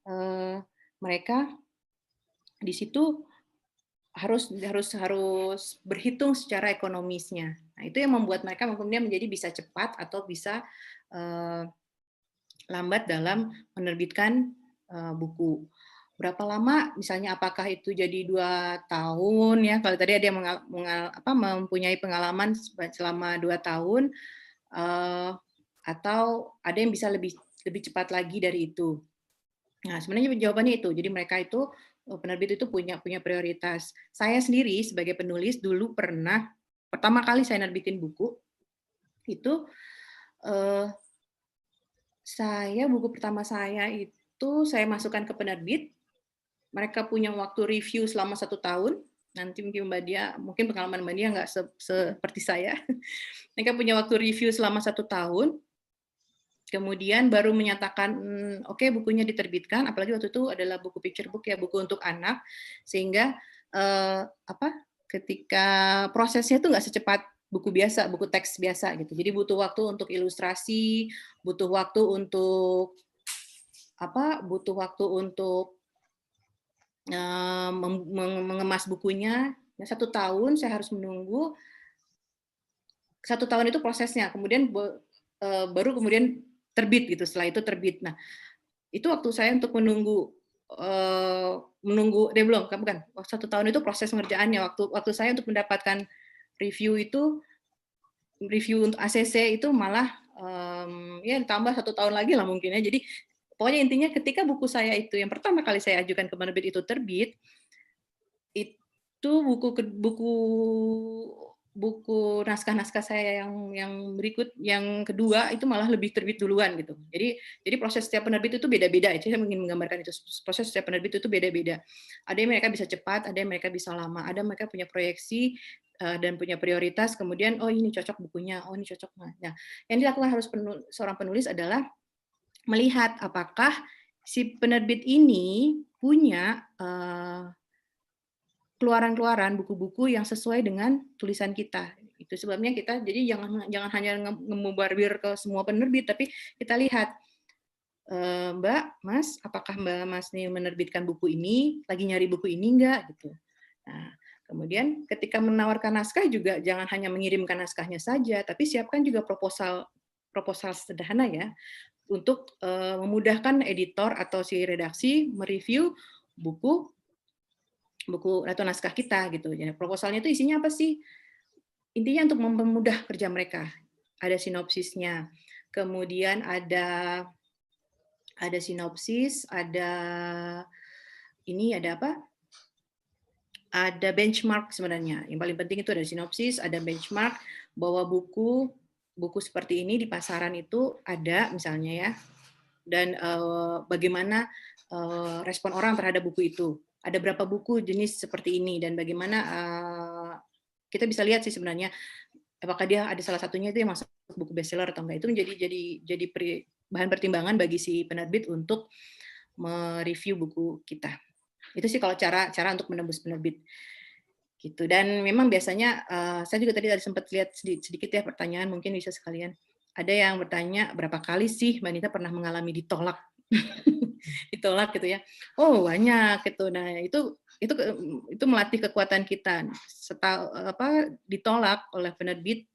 mereka di situ harus berhitung secara ekonomisnya. Nah, itu yang membuat mereka kemudian menjadi bisa cepat atau bisa lambat dalam menerbitkan buku. Berapa lama? Misalnya apakah itu jadi 2 tahun ya? Kalau tadi ada yang mempunyai pengalaman selama 2 tahun, atau ada yang bisa lebih cepat lagi dari itu. Nah, sebenarnya jawabannya itu. Jadi mereka itu penerbit itu punya prioritas. Saya sendiri sebagai penulis dulu pernah pertama kali saya nerbitin buku itu buku pertama saya itu saya masukkan ke penerbit. Mereka punya waktu review selama 1 tahun. Nanti mungkin pengalaman Mbak Dia nggak seperti saya. Mereka punya waktu review selama 1 tahun. kemudian baru menyatakan oke, bukunya diterbitkan, apalagi waktu itu adalah buku picture book ya, buku untuk anak, sehingga ketika prosesnya itu nggak secepat buku biasa, buku teks biasa gitu. Jadi butuh waktu untuk ilustrasi, butuh waktu untuk butuh waktu untuk mengemas bukunya. Nah, 1 tahun saya harus menunggu. 1 tahun itu prosesnya, kemudian baru kemudian terbit gitu. Setelah itu terbit. Nah, itu waktu saya untuk menunggu belum, bukan. 1 tahun itu proses pengerjaannya. Waktu saya untuk mendapatkan review untuk ACC itu malah ya ditambah 1 tahun lagi lah mungkin ya. Jadi pokoknya intinya ketika buku saya itu yang pertama kali saya ajukan ke penerbit itu terbit, itu buku naskah-naskah saya yang berikut, yang kedua itu malah lebih terbit duluan gitu. Jadi proses setiap penerbit itu beda-beda. Saya ingin menggambarkan itu, proses setiap penerbit itu beda-beda. Ada yang mereka bisa cepat, ada yang mereka bisa lama, ada mereka punya proyeksi dan punya prioritas. Kemudian ini cocok bukunya, ini cocok. Nah, yang dilakukan harus seorang penulis adalah melihat apakah si penerbit ini punya keluaran-keluaran buku-buku yang sesuai dengan tulisan kita. Itu sebabnya kita jadi jangan hanya ngemubarbir ke semua penerbit, tapi kita lihat, Mbak, Mas, apakah Mbak Mas nih menerbitkan buku ini, lagi nyari buku ini enggak gitu. Nah, kemudian ketika menawarkan naskah juga jangan hanya mengirimkan naskahnya saja, tapi siapkan juga proposal sederhana ya, untuk memudahkan editor atau si redaksi mereview buku atau naskah kita gitu. Jadi proposalnya itu isinya apa sih? Intinya untuk mempermudah kerja mereka. Ada sinopsisnya. Kemudian ada sinopsis, ada apa? Ada benchmark sebenarnya. Yang paling penting itu ada sinopsis, ada benchmark bahwa buku seperti ini di pasaran itu ada misalnya ya. Dan bagaimana respon orang terhadap buku itu. Ada berapa buku jenis seperti ini dan bagaimana kita bisa lihat sih sebenarnya apakah dia ada salah satunya itu yang masuk buku bestseller atau enggak. Itu jadi bahan pertimbangan bagi si penerbit untuk mereview buku kita. Itu sih kalau cara untuk menembus penerbit gitu. Dan memang biasanya saya juga tadi sempat lihat sedikit ya pertanyaan, mungkin bisa sekalian. Ada yang bertanya berapa kali sih Mbak Nita pernah mengalami ditolak ditolak gitu ya. Oh, banyak gitu. Nah, itu melatih kekuatan kita. Ditolak oleh penerbit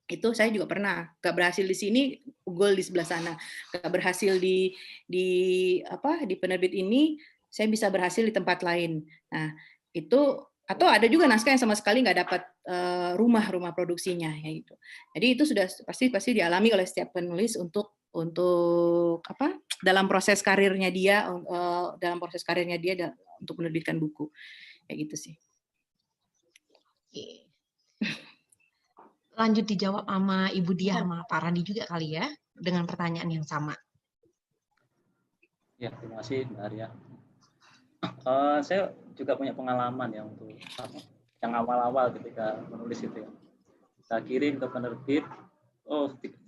itu saya juga pernah. Gak berhasil di sini, goal di sebelah sana. Gak berhasil di penerbit ini, saya bisa berhasil di tempat lain. Nah, itu atau ada juga naskah yang sama sekali nggak dapat rumah produksinya ya gitu. Jadi itu sudah pasti dialami oleh setiap penulis untuk dalam proses karirnya dia untuk menerbitkan buku kayak gitu sih. Lanjut dijawab sama Ibu Diah sama Pak Randi juga kali ya dengan pertanyaan yang sama. Ya, terima kasih Mbak Arya. Saya juga punya pengalaman ya untuk yang awal-awal ketika menulis itu ya. Kita kirim ke penerbit,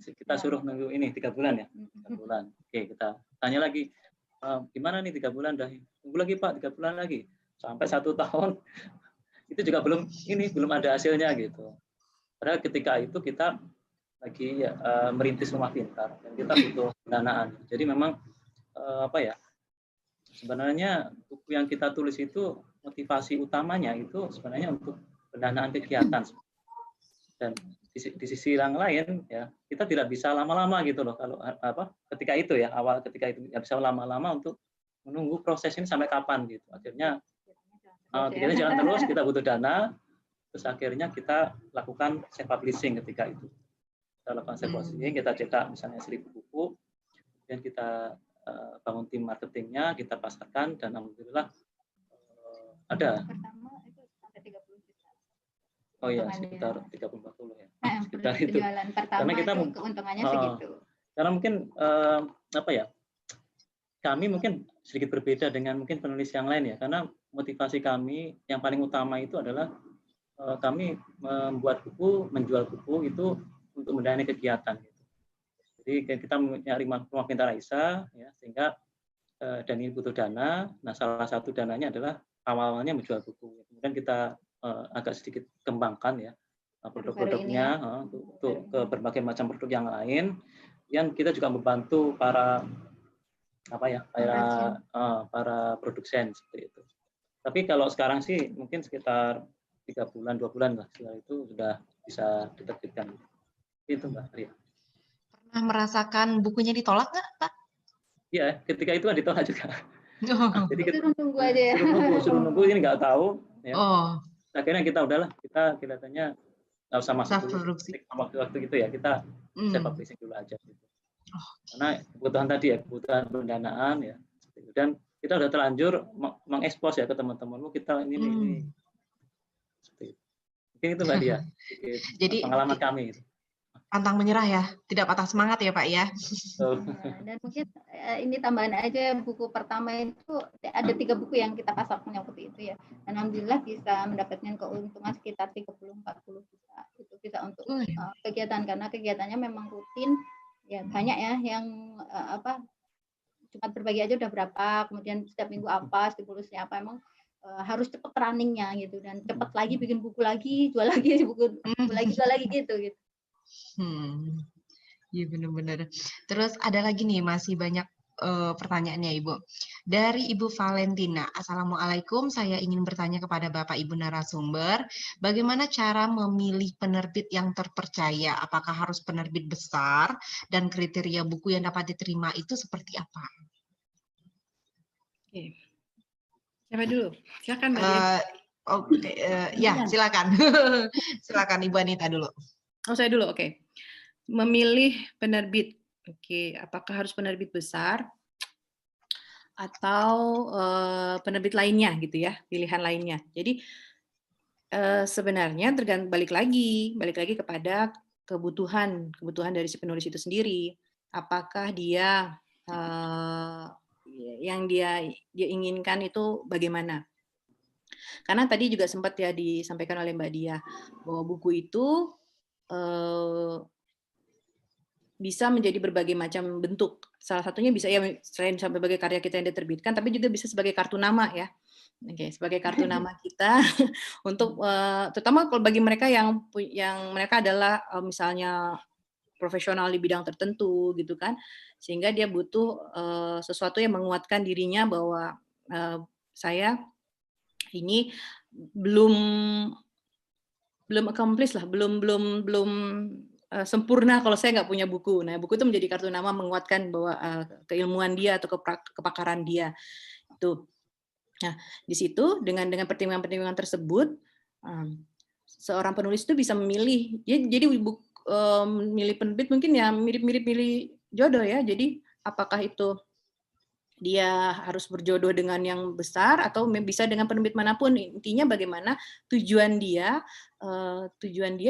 kita suruh nunggu ini 3 bulan ya, 3 bulan. Oke, kita tanya lagi, gimana nih 3 bulan dah? Tunggu lagi Pak, 3 bulan lagi. Sampai 1 tahun, itu juga belum ada hasilnya gitu. Padahal ketika itu kita lagi merintis rumah pintar dan kita butuh pendanaan. Jadi memang sebenarnya buku yang kita tulis itu motivasi utamanya itu sebenarnya untuk pendanaan kegiatan. Dan di sisi yang lain ya kita tidak bisa lama-lama gitu loh kalau ketika itu nggak bisa lama-lama untuk menunggu proses ini sampai kapan gitu. Akhirnya kita jalan terus, kita butuh dana, terus akhirnya kita lakukan self publishing ketika itu. Kita lakukan self publishing, kita cetak misalnya 1000 buku, kemudian kita bangun tim marketingnya, kita pasarkan, dan alhamdulillah ada. Pertama itu sampai 30 juta. Oh iya, sekitar 30-40 ya. Sekitar itu. Penjualan pertama karena kita, itu keuntungannya segitu. Karena mungkin kami mungkin sedikit berbeda dengan mungkin penulis yang lain ya, karena motivasi kami yang paling utama itu adalah kami membuat buku, menjual buku itu untuk mendanai kegiatan. Jadi kita nyari Rumah Pintar Aisa, ya, sehingga dan ini butuh dana. Nah, salah satu dananya adalah awalnya menjual buku. Kemudian kita agak sedikit kembangkan ya produk-produknya untuk ke berbagai macam produk yang lain. Yang kita juga membantu para produsen seperti itu. Tapi kalau sekarang sih mungkin sekitar 3 bulan, 2 bulan lah setelah itu sudah bisa diterbitkan. Itu Mbak Ria. Pernah merasakan bukunya ditolak nggak, Pak? Iya, ketika itu kan ditolak juga. Oh. Jadi kita Suruh nunggu aja ya. Suruh nunggu ini nggak tahu. Ya. Oh. Akhirnya kita udahlah, kita kelihatannya nggak usah masuk dulu. Waktu gitu ya, kita self publishing dulu aja. Gitu. Oh. Karena kebutuhan tadi ya, kebutuhan pendanaan ya. Dan kita udah terlanjur mengekspos ya ke teman-temanmu, kita ini. Seperti itu. Mungkin itu Mbak Dia. Jadi pengalaman kami. Pantang menyerah ya, tidak patah semangat ya Pak ya. Dan mungkin ini tambahan aja, buku pertama itu ada 3 buku yang kita pasarkan waktu itu ya. Dan alhamdulillah bisa mendapatkan keuntungan sekitar 30-40 juta. Itu bisa untuk kegiatan, karena kegiatannya memang rutin ya, banyak ya yang Jumat berbagi aja udah berapa, kemudian setiap minggu apa, stimulusnya apa, emang harus cepet runningnya gitu, dan cepet lagi bikin buku lagi, jual lagi buku lagi, jual lagi gitu. Iya benar-benar. Terus ada lagi nih, masih banyak pertanyaannya Ibu. Dari Ibu Valentina, Assalamualaikum, saya ingin bertanya kepada Bapak Ibu narasumber, bagaimana cara memilih penerbit yang terpercaya? Apakah harus penerbit besar, dan kriteria buku yang dapat diterima itu seperti apa? Oke. Siapa dulu? Silakan Mbak. Ya, silakan. Silakan Ibu Anita dulu. Oh, saya dulu, oke. Memilih penerbit, oke. Apakah harus penerbit besar atau penerbit lainnya, gitu ya, pilihan lainnya. Jadi sebenarnya balik lagi kepada kebutuhan dari si penulis itu sendiri. Apakah dia yang dia inginkan itu bagaimana? Karena tadi juga sempat ya disampaikan oleh Mbak Dia bahwa buku itu bisa menjadi berbagai macam bentuk. Salah satunya bisa ya selain sebagai karya kita yang diterbitkan, tapi juga bisa sebagai kartu nama ya. Oke, sebagai kartu nama kita untuk terutama kalau bagi mereka yang mereka adalah misalnya profesional di bidang tertentu gitu kan, sehingga dia butuh sesuatu yang menguatkan dirinya bahwa saya ini belum accomplish lah, belum sempurna kalau saya nggak punya buku. Nah, buku itu menjadi kartu nama menguatkan bahwa keilmuan dia atau kepakaran dia itu. Nah, di situ dengan pertimbangan-pertimbangan tersebut, seorang penulis itu bisa memilih. Jadi milih penerbit mungkin ya mirip-mirip milih jodoh ya. Jadi apakah itu dia harus berjodoh dengan yang besar atau bisa dengan penerbit manapun, intinya bagaimana tujuan dia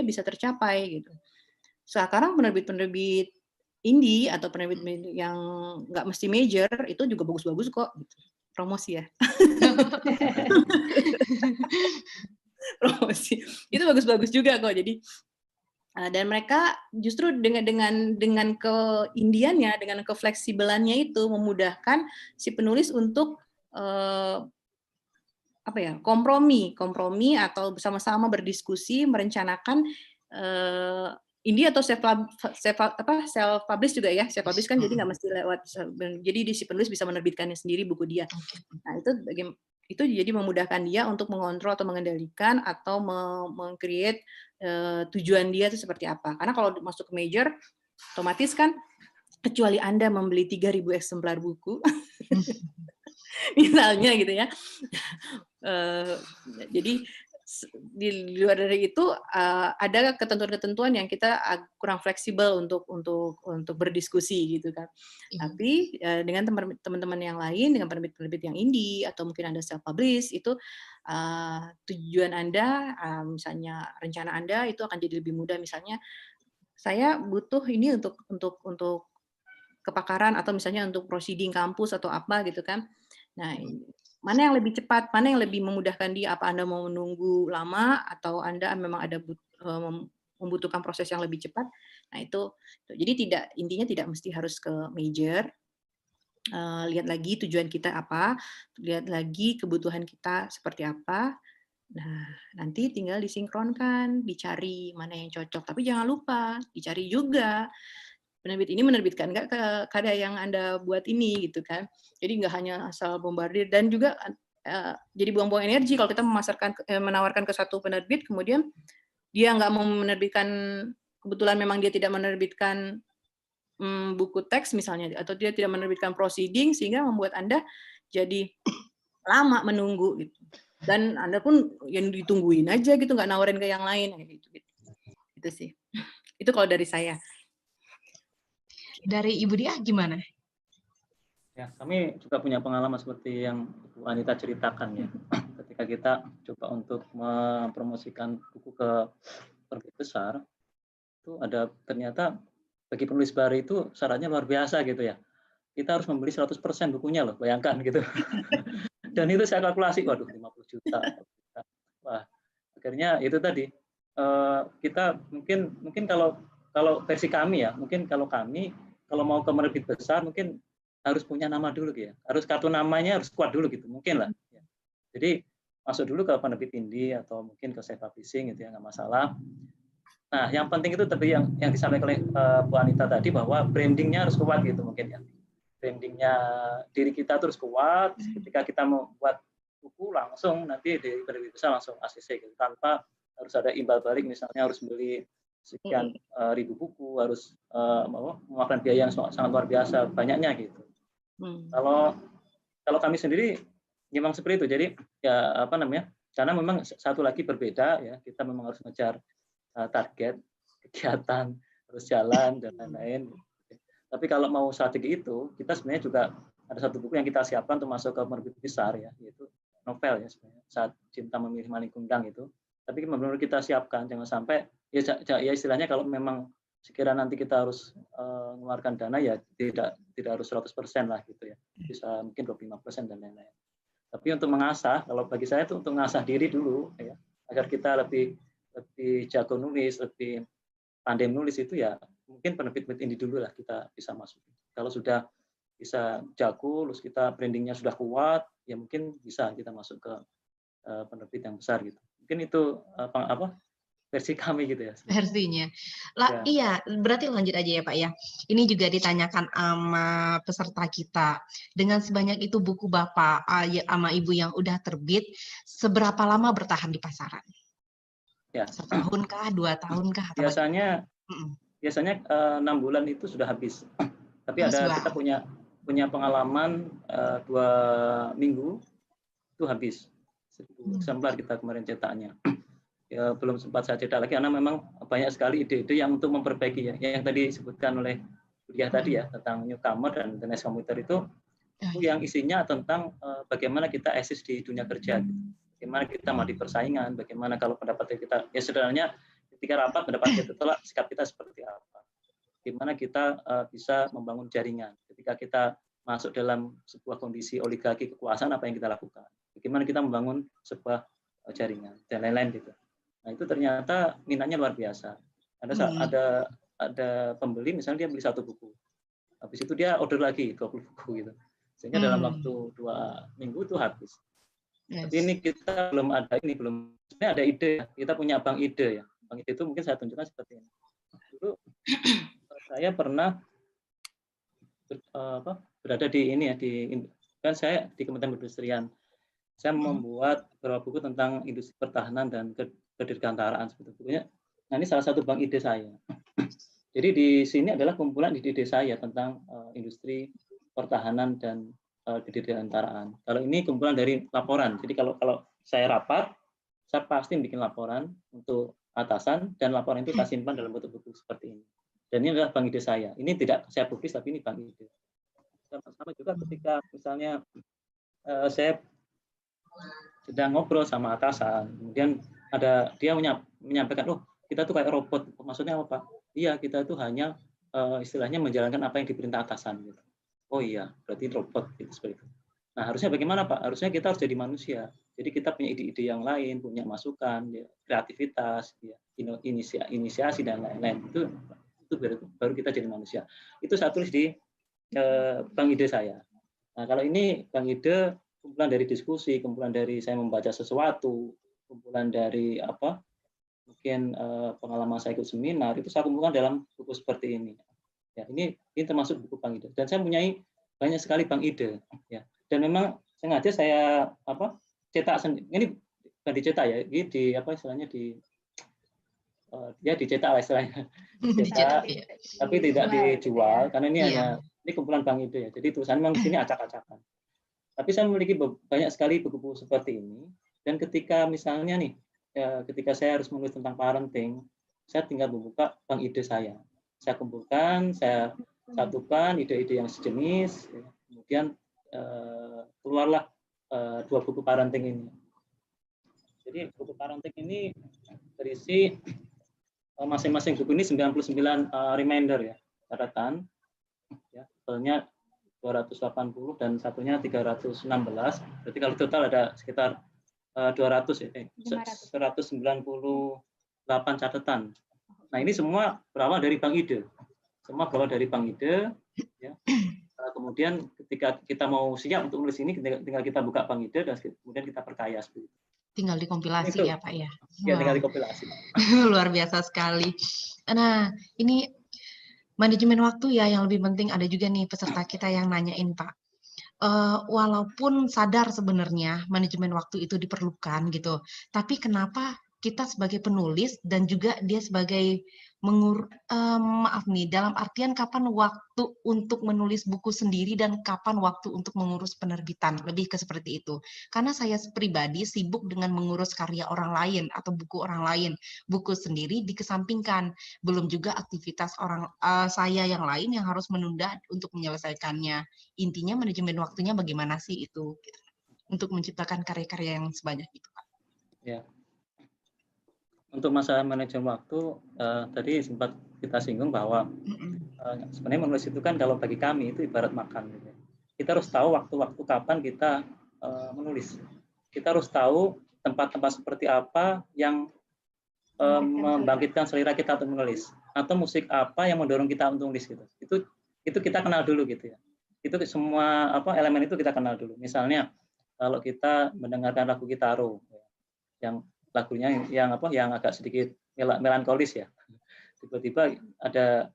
bisa tercapai gitu. Sekarang penerbit indie atau penerbit yang nggak mesti major itu juga bagus-bagus kok gitu. Promosi ya. Promosi itu bagus-bagus juga kok. Jadi dan mereka justru dengan keindiannya, dengan kefleksibelannya itu memudahkan si penulis untuk kompromi atau bersama-sama berdiskusi merencanakan indie atau self publish juga ya. Self publish kan jadi nggak mesti lewat, jadi si penulis bisa menerbitkannya sendiri buku dia. Nah, itu jadi memudahkan dia untuk mengontrol atau mengendalikan atau meng-create tujuan dia itu seperti apa. Karena kalau masuk ke major, otomatis kan kecuali Anda membeli 3.000 eksemplar buku, misalnya gitu ya. Jadi di luar dari itu ada ketentuan-ketentuan yang kita kurang fleksibel untuk berdiskusi gitu kan. Tapi dengan teman-teman yang lain, dengan penerbit-penerbit yang indie atau mungkin Anda self publish itu tujuan Anda, misalnya rencana Anda itu akan jadi lebih mudah. Misalnya saya butuh ini untuk kepakaran atau misalnya untuk proceeding kampus atau apa gitu kan. Nah, mana yang lebih cepat, mana yang lebih memudahkan dia? Apa Anda mau menunggu lama atau Anda memang ada membutuhkan proses yang lebih cepat? Nah itu jadi intinya tidak mesti harus ke major. Lihat lagi tujuan kita apa, lihat lagi kebutuhan kita seperti apa. Nah, nanti tinggal disinkronkan, dicari mana yang cocok. Tapi jangan lupa, dicari juga penerbit ini menerbitkan nggak ke karya yang Anda buat ini, gitu kan. Jadi nggak hanya asal bombardir, dan juga jadi buang-buang energi kalau kita menawarkan ke satu penerbit, kemudian dia nggak mau menerbitkan, kebetulan memang dia tidak menerbitkan buku teks misalnya, atau dia tidak menerbitkan proceeding, sehingga membuat Anda jadi lama menunggu gitu. Dan Anda pun yang ditungguin aja gitu, nggak nawarin ke yang lain gitu. Itu sih. Itu kalau dari saya. Dari Ibu Diah gimana? Ya, kami juga punya pengalaman seperti yang Bu Anita ceritakan ya. Ketika kita coba untuk mempromosikan buku ke penerbit besar, itu ada ternyata bagi penulis baru itu syaratnya luar biasa gitu ya. Kita harus membeli 100% bukunya loh, bayangkan gitu. Dan itu saya kalkulasi, waduh 50 juta. Wah, akhirnya itu tadi kita mungkin kalau versi kami ya, mungkin kalau mau ke penerbit besar mungkin harus punya nama dulu ya. Harus kartu namanya harus kuat dulu gitu, mungkin lah. Jadi masuk dulu ke penerbit indie atau mungkin ke self publishing gitu ya, nggak masalah. Nah, yang penting itu tadi yang disampaikan oleh Bu Anita tadi, bahwa brandingnya harus kuat gitu mungkin ya. Brandingnya diri kita terus kuat. Ketika kita mau buat buku langsung nanti dari penerbit besar langsung ACC gitu, tanpa harus ada imbal balik, misalnya harus beli sekian ribu buku, harus memakan biaya yang sangat luar biasa banyaknya gitu. Kalau kami sendiri memang seperti itu. Jadi ya karena memang satu lagi berbeda ya, kita memang harus ngejar target, kegiatan, terus jalan dan lain-lain. Tapi kalau mau strategi itu, kita sebenarnya juga ada satu buku yang kita siapkan untuk masuk ke penerbit besar ya, yaitu novel ya sebenarnya, Saat Cinta Memilih Maling Kundang itu. Tapi benar-benar kita siapkan, jangan sampai ya istilahnya kalau memang sekiranya nanti kita harus mengeluarkan dana ya tidak harus 100% lah gitu ya. Bisa mungkin 25% dan lain-lain. Tapi untuk mengasah, kalau bagi saya itu untuk mengasah diri dulu ya, agar kita lebih jago nulis, lebih pandai menulis itu ya mungkin penerbit indie dulu lah kita bisa masuk. Kalau sudah bisa jago, terus kita brandingnya sudah kuat, ya mungkin bisa kita masuk ke penerbit yang besar gitu. Mungkin itu versi kami gitu ya. Versinya. Lah, iya, berarti lanjut aja ya Pak ya. Ini juga ditanyakan sama peserta kita. Dengan sebanyak itu buku Bapak sama Ibu yang udah terbit, seberapa lama bertahan di pasaran? Ya. Setahun kah, 2 tahun kah? Biasanya 6 bulan itu sudah habis. Tapi kita punya pengalaman 2 minggu itu habis. 1.000 eksemplar kita kemarin cetaknya. Ya, belum sempat saya cetak lagi karena memang banyak sekali ide-ide yang untuk memperbaiki ya. Yang tadi disebutkan oleh kuliah tadi ya tentang newcomer dan tenis komputer itu yang isinya tentang bagaimana kita eksis di dunia kerja gitu. Bagaimana kita mau di persaingan, bagaimana kalau pendapat kita ya sebenarnya ketika rapat pendapat kita tolak, sikap kita seperti apa. Bagaimana kita bisa membangun jaringan ketika kita masuk dalam sebuah kondisi oligarki kekuasaan, apa yang kita lakukan. Bagaimana kita membangun sebuah jaringan dan lain-lain gitu. Nah, itu ternyata minatnya luar biasa. Ada pembeli misalnya dia beli 1 buku. Habis itu dia order lagi 20 buku gitu. Sehingga dalam waktu 2 minggu itu habis. Yes. Tapi ini kita belum sebenarnya ada ide. Kita punya bank ide ya. Bank ide itu mungkin saya tunjukkan seperti ini. Dulu saya pernah berada di kan saya di Kementerian Perindustrian. Saya membuat beberapa buku tentang industri pertahanan dan kedirgantaraan sebetulnya. Nah, ini salah satu bank ide saya. Jadi di sini adalah kumpulan ide-ide saya tentang industri pertahanan dan kedirgantaraan. Kalau ini kumpulan dari laporan. Jadi kalau saya rapat, saya pasti bikin laporan untuk atasan dan laporan itu saya simpan dalam bentuk buku seperti ini. Dan ini adalah bank ide saya. Ini tidak saya publis tapi ini bank ide. Sama juga ketika misalnya saya sedang ngobrol sama atasan, kemudian dia menyampaikan, oh kita tuh kayak robot. Maksudnya apa? Iya, kita tuh hanya istilahnya menjalankan apa yang diperintah atasan. Gitu. Oh iya, berarti robot gitu seperti itu. Nah, harusnya bagaimana Pak? Harusnya kita harus jadi manusia. Jadi kita punya ide-ide yang lain, punya masukan, ya, kreativitas, ya, inisiasi dan lain-lain. itu baru kita jadi manusia. Itu saya tulis di bank ide saya. Nah, kalau ini bank ide kumpulan dari diskusi, kumpulan dari saya membaca sesuatu, kumpulan dari apa mungkin pengalaman saya ikut seminar, itu saya kumpulkan dalam buku seperti ini. Ya, ini termasuk buku bank ide. Dan saya mempunyai banyak sekali bank ide. Ya. Dan memang sengaja saya cetak sendiri. Ini bukan dicetak ya, ini di apa istilahnya ya dicetak lah istilahnya. Dicetak, tapi tidak dijual karena ini hanya ini kumpulan bank ide ya. Jadi tulisan memang di sini acak-acakan. Tapi saya memiliki banyak sekali buku-buku seperti ini. Dan ketika misalnya nih, ketika saya harus menulis tentang parenting, saya tinggal membuka bank ide saya. Saya kumpulkan, saya satukan ide-ide yang sejenis, kemudian keluarlah 2 buku parenting ini. Jadi buku parenting ini berisi masing-masing buku ini 99 reminder ya, catatan. Ya, totalnya 280 dan satunya 316. Berarti kalau total ada sekitar 198 catatan. Nah, ini semua berawal dari bank ide. Semua berawal dari bank ide. Ya. Kemudian ketika kita mau siap untuk nulis ini, tinggal kita buka bank ide dan kemudian kita perkaya seperti itu. Tinggal dikompilasi itu. Ya Pak ya. Ya, tinggal dikompilasi. Luar biasa sekali. Nah, ini manajemen waktu ya yang lebih penting. Ada juga nih peserta kita yang nanyain Pak. Walaupun sadar sebenarnya manajemen waktu itu diperlukan gitu, tapi kenapa kita sebagai penulis dan juga dia sebagai maaf nih, dalam artian kapan waktu untuk menulis buku sendiri dan kapan waktu untuk mengurus penerbitan, lebih ke seperti itu. Karena saya pribadi sibuk dengan mengurus karya orang lain atau buku orang lain, buku sendiri dikesampingkan, belum juga aktivitas saya yang lain yang harus menunda untuk menyelesaikannya. Intinya manajemen waktunya bagaimana sih itu untuk menciptakan karya-karya yang sebanyak itu, Pak? Ya. Untuk masalah manajemen waktu, tadi sempat kita singgung bahwa sebenarnya menulis itu kan kalau bagi kami itu ibarat makan. Gitu. Kita harus tahu waktu-waktu kapan kita menulis. Kita harus tahu tempat-tempat seperti apa yang membangkitkan selera kita untuk menulis, atau musik apa yang mendorong kita untuk menulis gitu. Itu kita kenal dulu gitu ya. Itu semua elemen itu kita kenal dulu. Misalnya kalau kita mendengarkan lagu Kitaro yang lagunya yang agak sedikit melankolis ya, tiba-tiba ada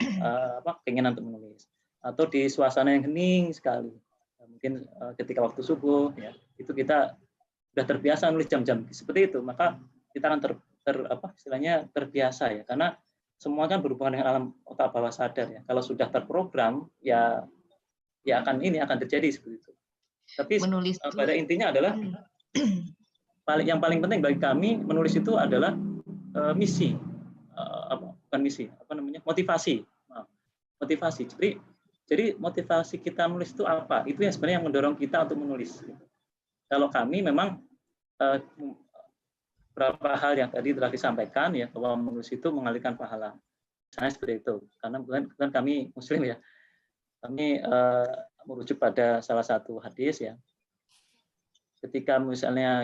keinginan untuk menulis, atau di suasana yang hening sekali, mungkin ketika waktu subuh ya, itu kita sudah terbiasa nulis jam-jam seperti itu, maka kita akan istilahnya terbiasa ya, karena semua kan berhubungan dengan alam otak bawah sadar ya. Kalau sudah terprogram ya akan terjadi seperti itu. Tapi menulis pada intinya adalah yang paling penting bagi kami menulis itu adalah misi, bukan misi, motivasi. Motivasi. Jadi motivasi kita menulis itu apa? Itu yang sebenarnya yang mendorong kita untuk menulis. Kalau kami memang beberapa hal yang tadi telah disampaikan ya, bahwa menulis itu mengalirkan pahala. Misalnya seperti itu. Karena bukan kami Muslim ya, kami merujuk pada salah satu hadis ya. Ketika misalnya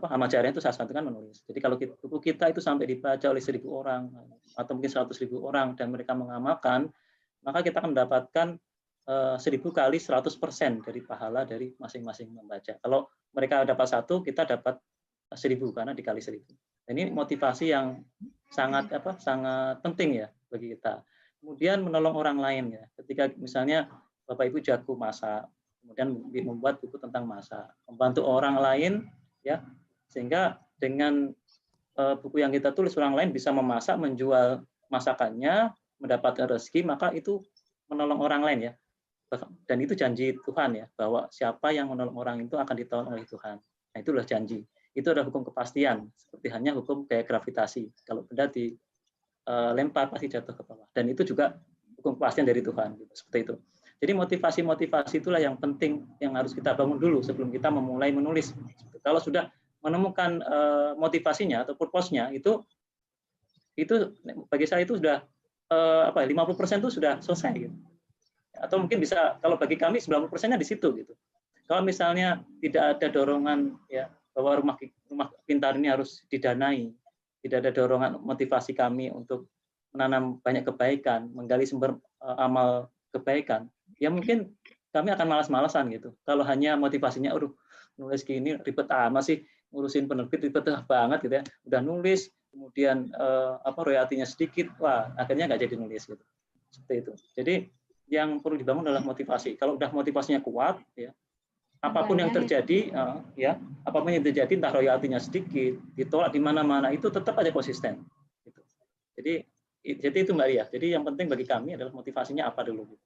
amal jariah itu salah satu kan menulis. Jadi kalau buku kita itu sampai dibaca oleh 1.000 orang atau mungkin 100.000 orang dan mereka mengamalkan, maka kita akan mendapatkan 1.000 kali 100% dari pahala dari masing-masing membaca. Kalau mereka dapat 1, kita dapat 1.000 karena dikali 1.000. Dan ini motivasi yang sangat penting ya bagi kita. Kemudian menolong orang lain ya. Ketika misalnya Bapak Ibu jago masak, kemudian membuat buku tentang masak, membantu orang lain ya, sehingga dengan buku yang kita tulis orang lain bisa memasak, menjual masakannya, mendapatkan rezeki, maka itu menolong orang lain ya. Dan itu janji Tuhan ya, bahwa siapa yang menolong orang itu akan ditolong oleh Tuhan. Nah, itulah janji. Itu adalah hukum kepastian, seperti hanya hukum kayak gravitasi. Kalau benda dilempar pasti jatuh ke bawah. Dan itu juga hukum kepastian dari Tuhan, gitu. Seperti itu. Jadi motivasi-motivasi itulah yang penting yang harus kita bangun dulu sebelum kita memulai menulis. Kalau sudah menemukan motivasinya atau purpose-nya itu bagi saya itu sudah 50% itu sudah selesai gitu. Atau mungkin bisa kalau bagi kami 90%-nya di situ gitu. Kalau misalnya tidak ada dorongan ya bahwa rumah pintar ini harus didanai, tidak ada dorongan motivasi kami untuk menanam banyak kebaikan, menggali sumber amal kebaikan, ya mungkin kami akan malas-malasan gitu. Kalau hanya motivasinya, aduh nulis gini ribet amat sih, ngurusin penerbit ribet banget gitu ya. Udah nulis, kemudian royaltinya sedikit, wah akhirnya nggak jadi nulis gitu. Seperti itu. Jadi yang perlu dibangun adalah motivasi. Kalau udah motivasinya kuat, ya apapun yang terjadi, apapun yang terjadi, entah royaltinya sedikit, ditolak di mana-mana, itu tetap aja konsisten. Gitu. Jadi itu Mbak Ria. Jadi yang penting bagi kami adalah motivasinya apa dulu.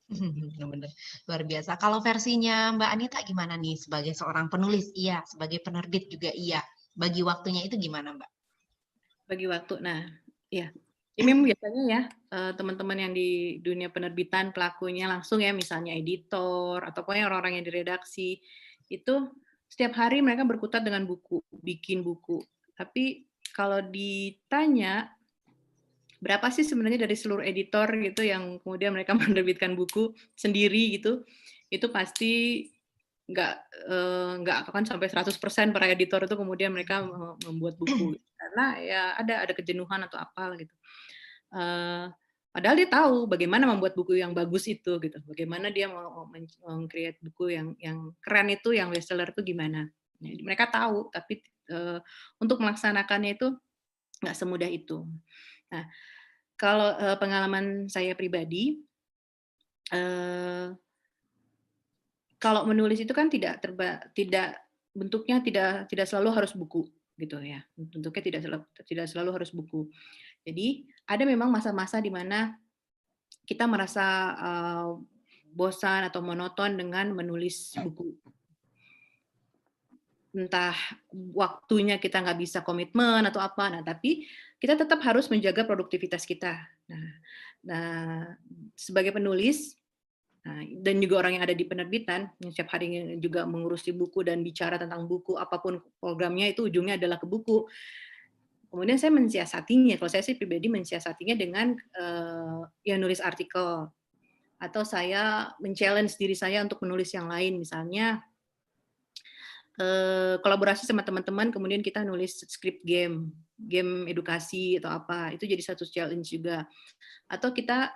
Benar, luar biasa. Kalau versinya Mbak Anita gimana nih sebagai seorang penulis? Iya, sebagai penerbit juga iya. Bagi waktunya itu gimana Mbak? Bagi waktu, nah, ya. Ini memang biasanya ya teman-teman yang di dunia penerbitan pelakunya langsung ya, misalnya editor atau pokoknya orang-orang yang di redaksi itu setiap hari mereka berkutat dengan buku, bikin buku. Tapi kalau ditanya berapa sih sebenarnya dari seluruh editor gitu yang kemudian mereka menerbitkan buku sendiri gitu, itu pasti nggak akan sampai 100% para editor itu kemudian mereka membuat buku karena ya ada kejenuhan atau apa gitu. Padahal dia tahu bagaimana membuat buku yang bagus itu gitu, bagaimana dia mau meng-create buku yang keren itu, yang bestseller itu gimana. Mereka tahu, tapi untuk melaksanakannya itu nggak semudah itu. Nah, kalau pengalaman saya pribadi, kalau menulis itu kan bentuknya tidak selalu harus buku gitu ya, bentuknya tidak selalu harus buku. Jadi ada memang masa-masa di mana kita merasa bosan atau monoton dengan menulis buku. Entah waktunya kita nggak bisa komitmen atau apa, nah tapi kita tetap harus menjaga produktivitas kita. Nah sebagai penulis dan juga orang yang ada di penerbitan yang setiap hari juga mengurusi buku dan bicara tentang buku, apapun programnya itu ujungnya adalah ke buku. Kemudian saya mensiasatinya, kalau saya sih pribadi mensiasatinya dengan ya nulis artikel, atau saya men-challenge diri saya untuk menulis yang lain, misalnya kolaborasi sama teman-teman, kemudian kita nulis script game edukasi atau apa, itu jadi satu challenge juga. Atau kita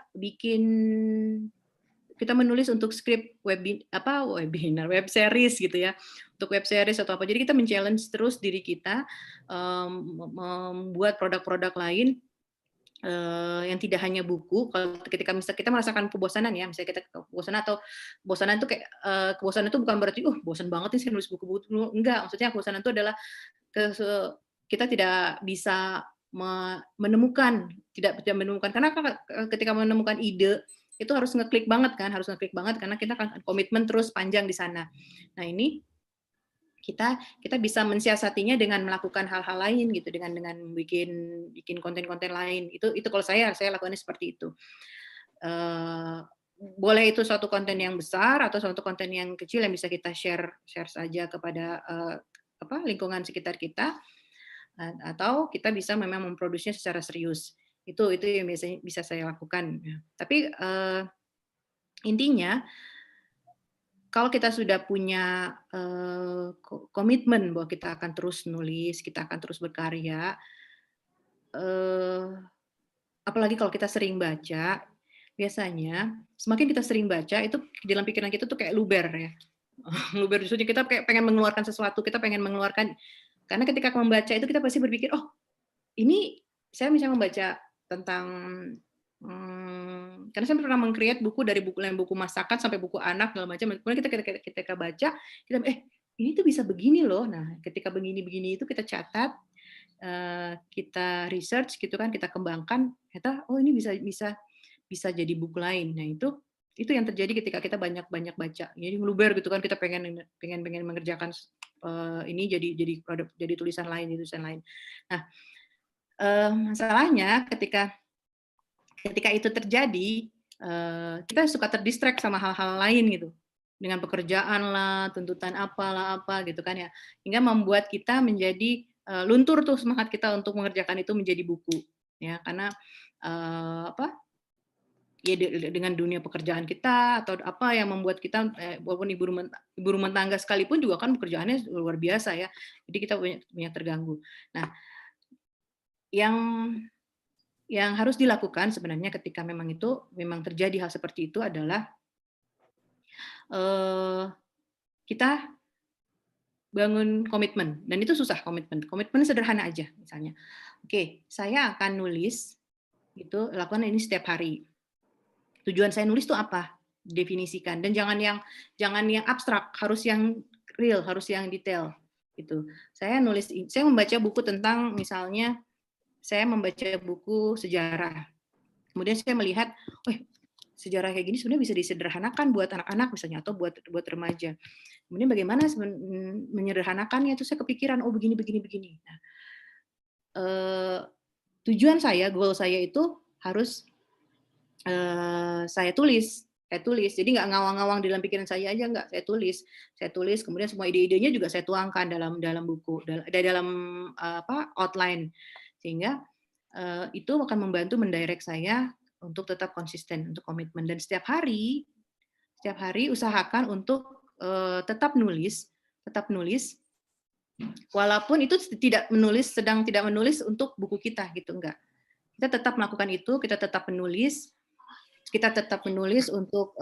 menulis untuk skrip webinar, web series gitu ya, untuk web series atau apa. Jadi kita men-challenge terus diri kita membuat produk-produk lain yang tidak hanya buku. Kalau ketika misalnya kita merasakan kebosanan ya, misalnya kita kebosanan atau kebosanan itu kayak kebosanan itu bukan berarti bosan banget nih saya nulis buku-buku, enggak. Maksudnya kebosanan itu adalah kita tidak bisa menemukan karena ketika menemukan ide itu harus ngeklik banget karena kita kan komitmen terus panjang di sana. Nah ini kita bisa mensiasatinya dengan melakukan hal-hal lain gitu, dengan bikin konten-konten lain. Itu kalau saya lakukannya seperti itu. Boleh itu suatu konten yang besar atau suatu konten yang kecil yang bisa kita share saja kepada lingkungan sekitar kita, atau kita bisa memang memproduksinya secara serius. Itu yang biasanya bisa saya lakukan. Tapi intinya kalau kita sudah punya komitmen bahwa kita akan terus nulis, kita akan terus berkarya, apalagi kalau kita sering baca, biasanya semakin kita sering baca itu dalam pikiran kita tuh kayak luber ya. Luber, maksudnya kita kayak pengen mengeluarkan sesuatu, karena ketika membaca itu kita pasti berpikir, oh ini saya misalnya membaca tentang karena saya pernah meng-create buku dari buku masakan sampai buku anak segala macam. Kemudian kita baca, kita ini tuh bisa begini loh. Nah, ketika begini itu kita catat, kita research gitu kan, kita kembangkan, ternyata oh ini bisa jadi buku lain. Nah, itu yang terjadi ketika kita banyak baca. Jadi ngeluber gitu kan, kita pengen mengerjakan ini jadi produk, jadi tulisan lain. Nah, masalahnya ketika itu terjadi, kita suka terdistract sama hal-hal lain gitu, dengan pekerjaan lah, tuntutan apa gitu kan ya, hingga membuat kita menjadi luntur tuh semangat kita untuk mengerjakan itu menjadi buku, ya karena ya dengan dunia pekerjaan kita atau apa yang membuat kita walaupun ibu rumah tangga sekalipun juga kan pekerjaannya luar biasa ya, jadi kita banyak terganggu. Nah, yang yang harus dilakukan sebenarnya ketika memang terjadi hal seperti itu adalah kita bangun komitmen, dan itu susah komitmen. Komitmen sederhana aja, misalnya, oke, saya akan nulis, lakukan ini setiap hari. Tujuan saya nulis itu apa? Definisikan, dan jangan yang abstrak, harus yang real, harus yang detail. Gitu. Saya membaca buku tentang, misalnya, saya membaca buku sejarah. Kemudian saya melihat, sejarah kayak gini sebenarnya bisa disederhanakan buat anak-anak misalnya, atau buat remaja. Kemudian bagaimana menyederhanakannya, itu saya kepikiran, begini. Nah, tujuan saya, goal saya itu harus saya tulis. Jadi nggak ngawang-ngawang di dalam pikiran saya aja, nggak, saya tulis. Kemudian semua ide-idenya juga saya tuangkan dalam buku, dalam outline, sehingga itu akan membantu mendirect saya untuk tetap konsisten, untuk komitmen. Dan setiap hari usahakan untuk tetap nulis, walaupun itu sedang tidak menulis untuk buku kita, gitu, enggak. Kita tetap melakukan itu, kita tetap menulis untuk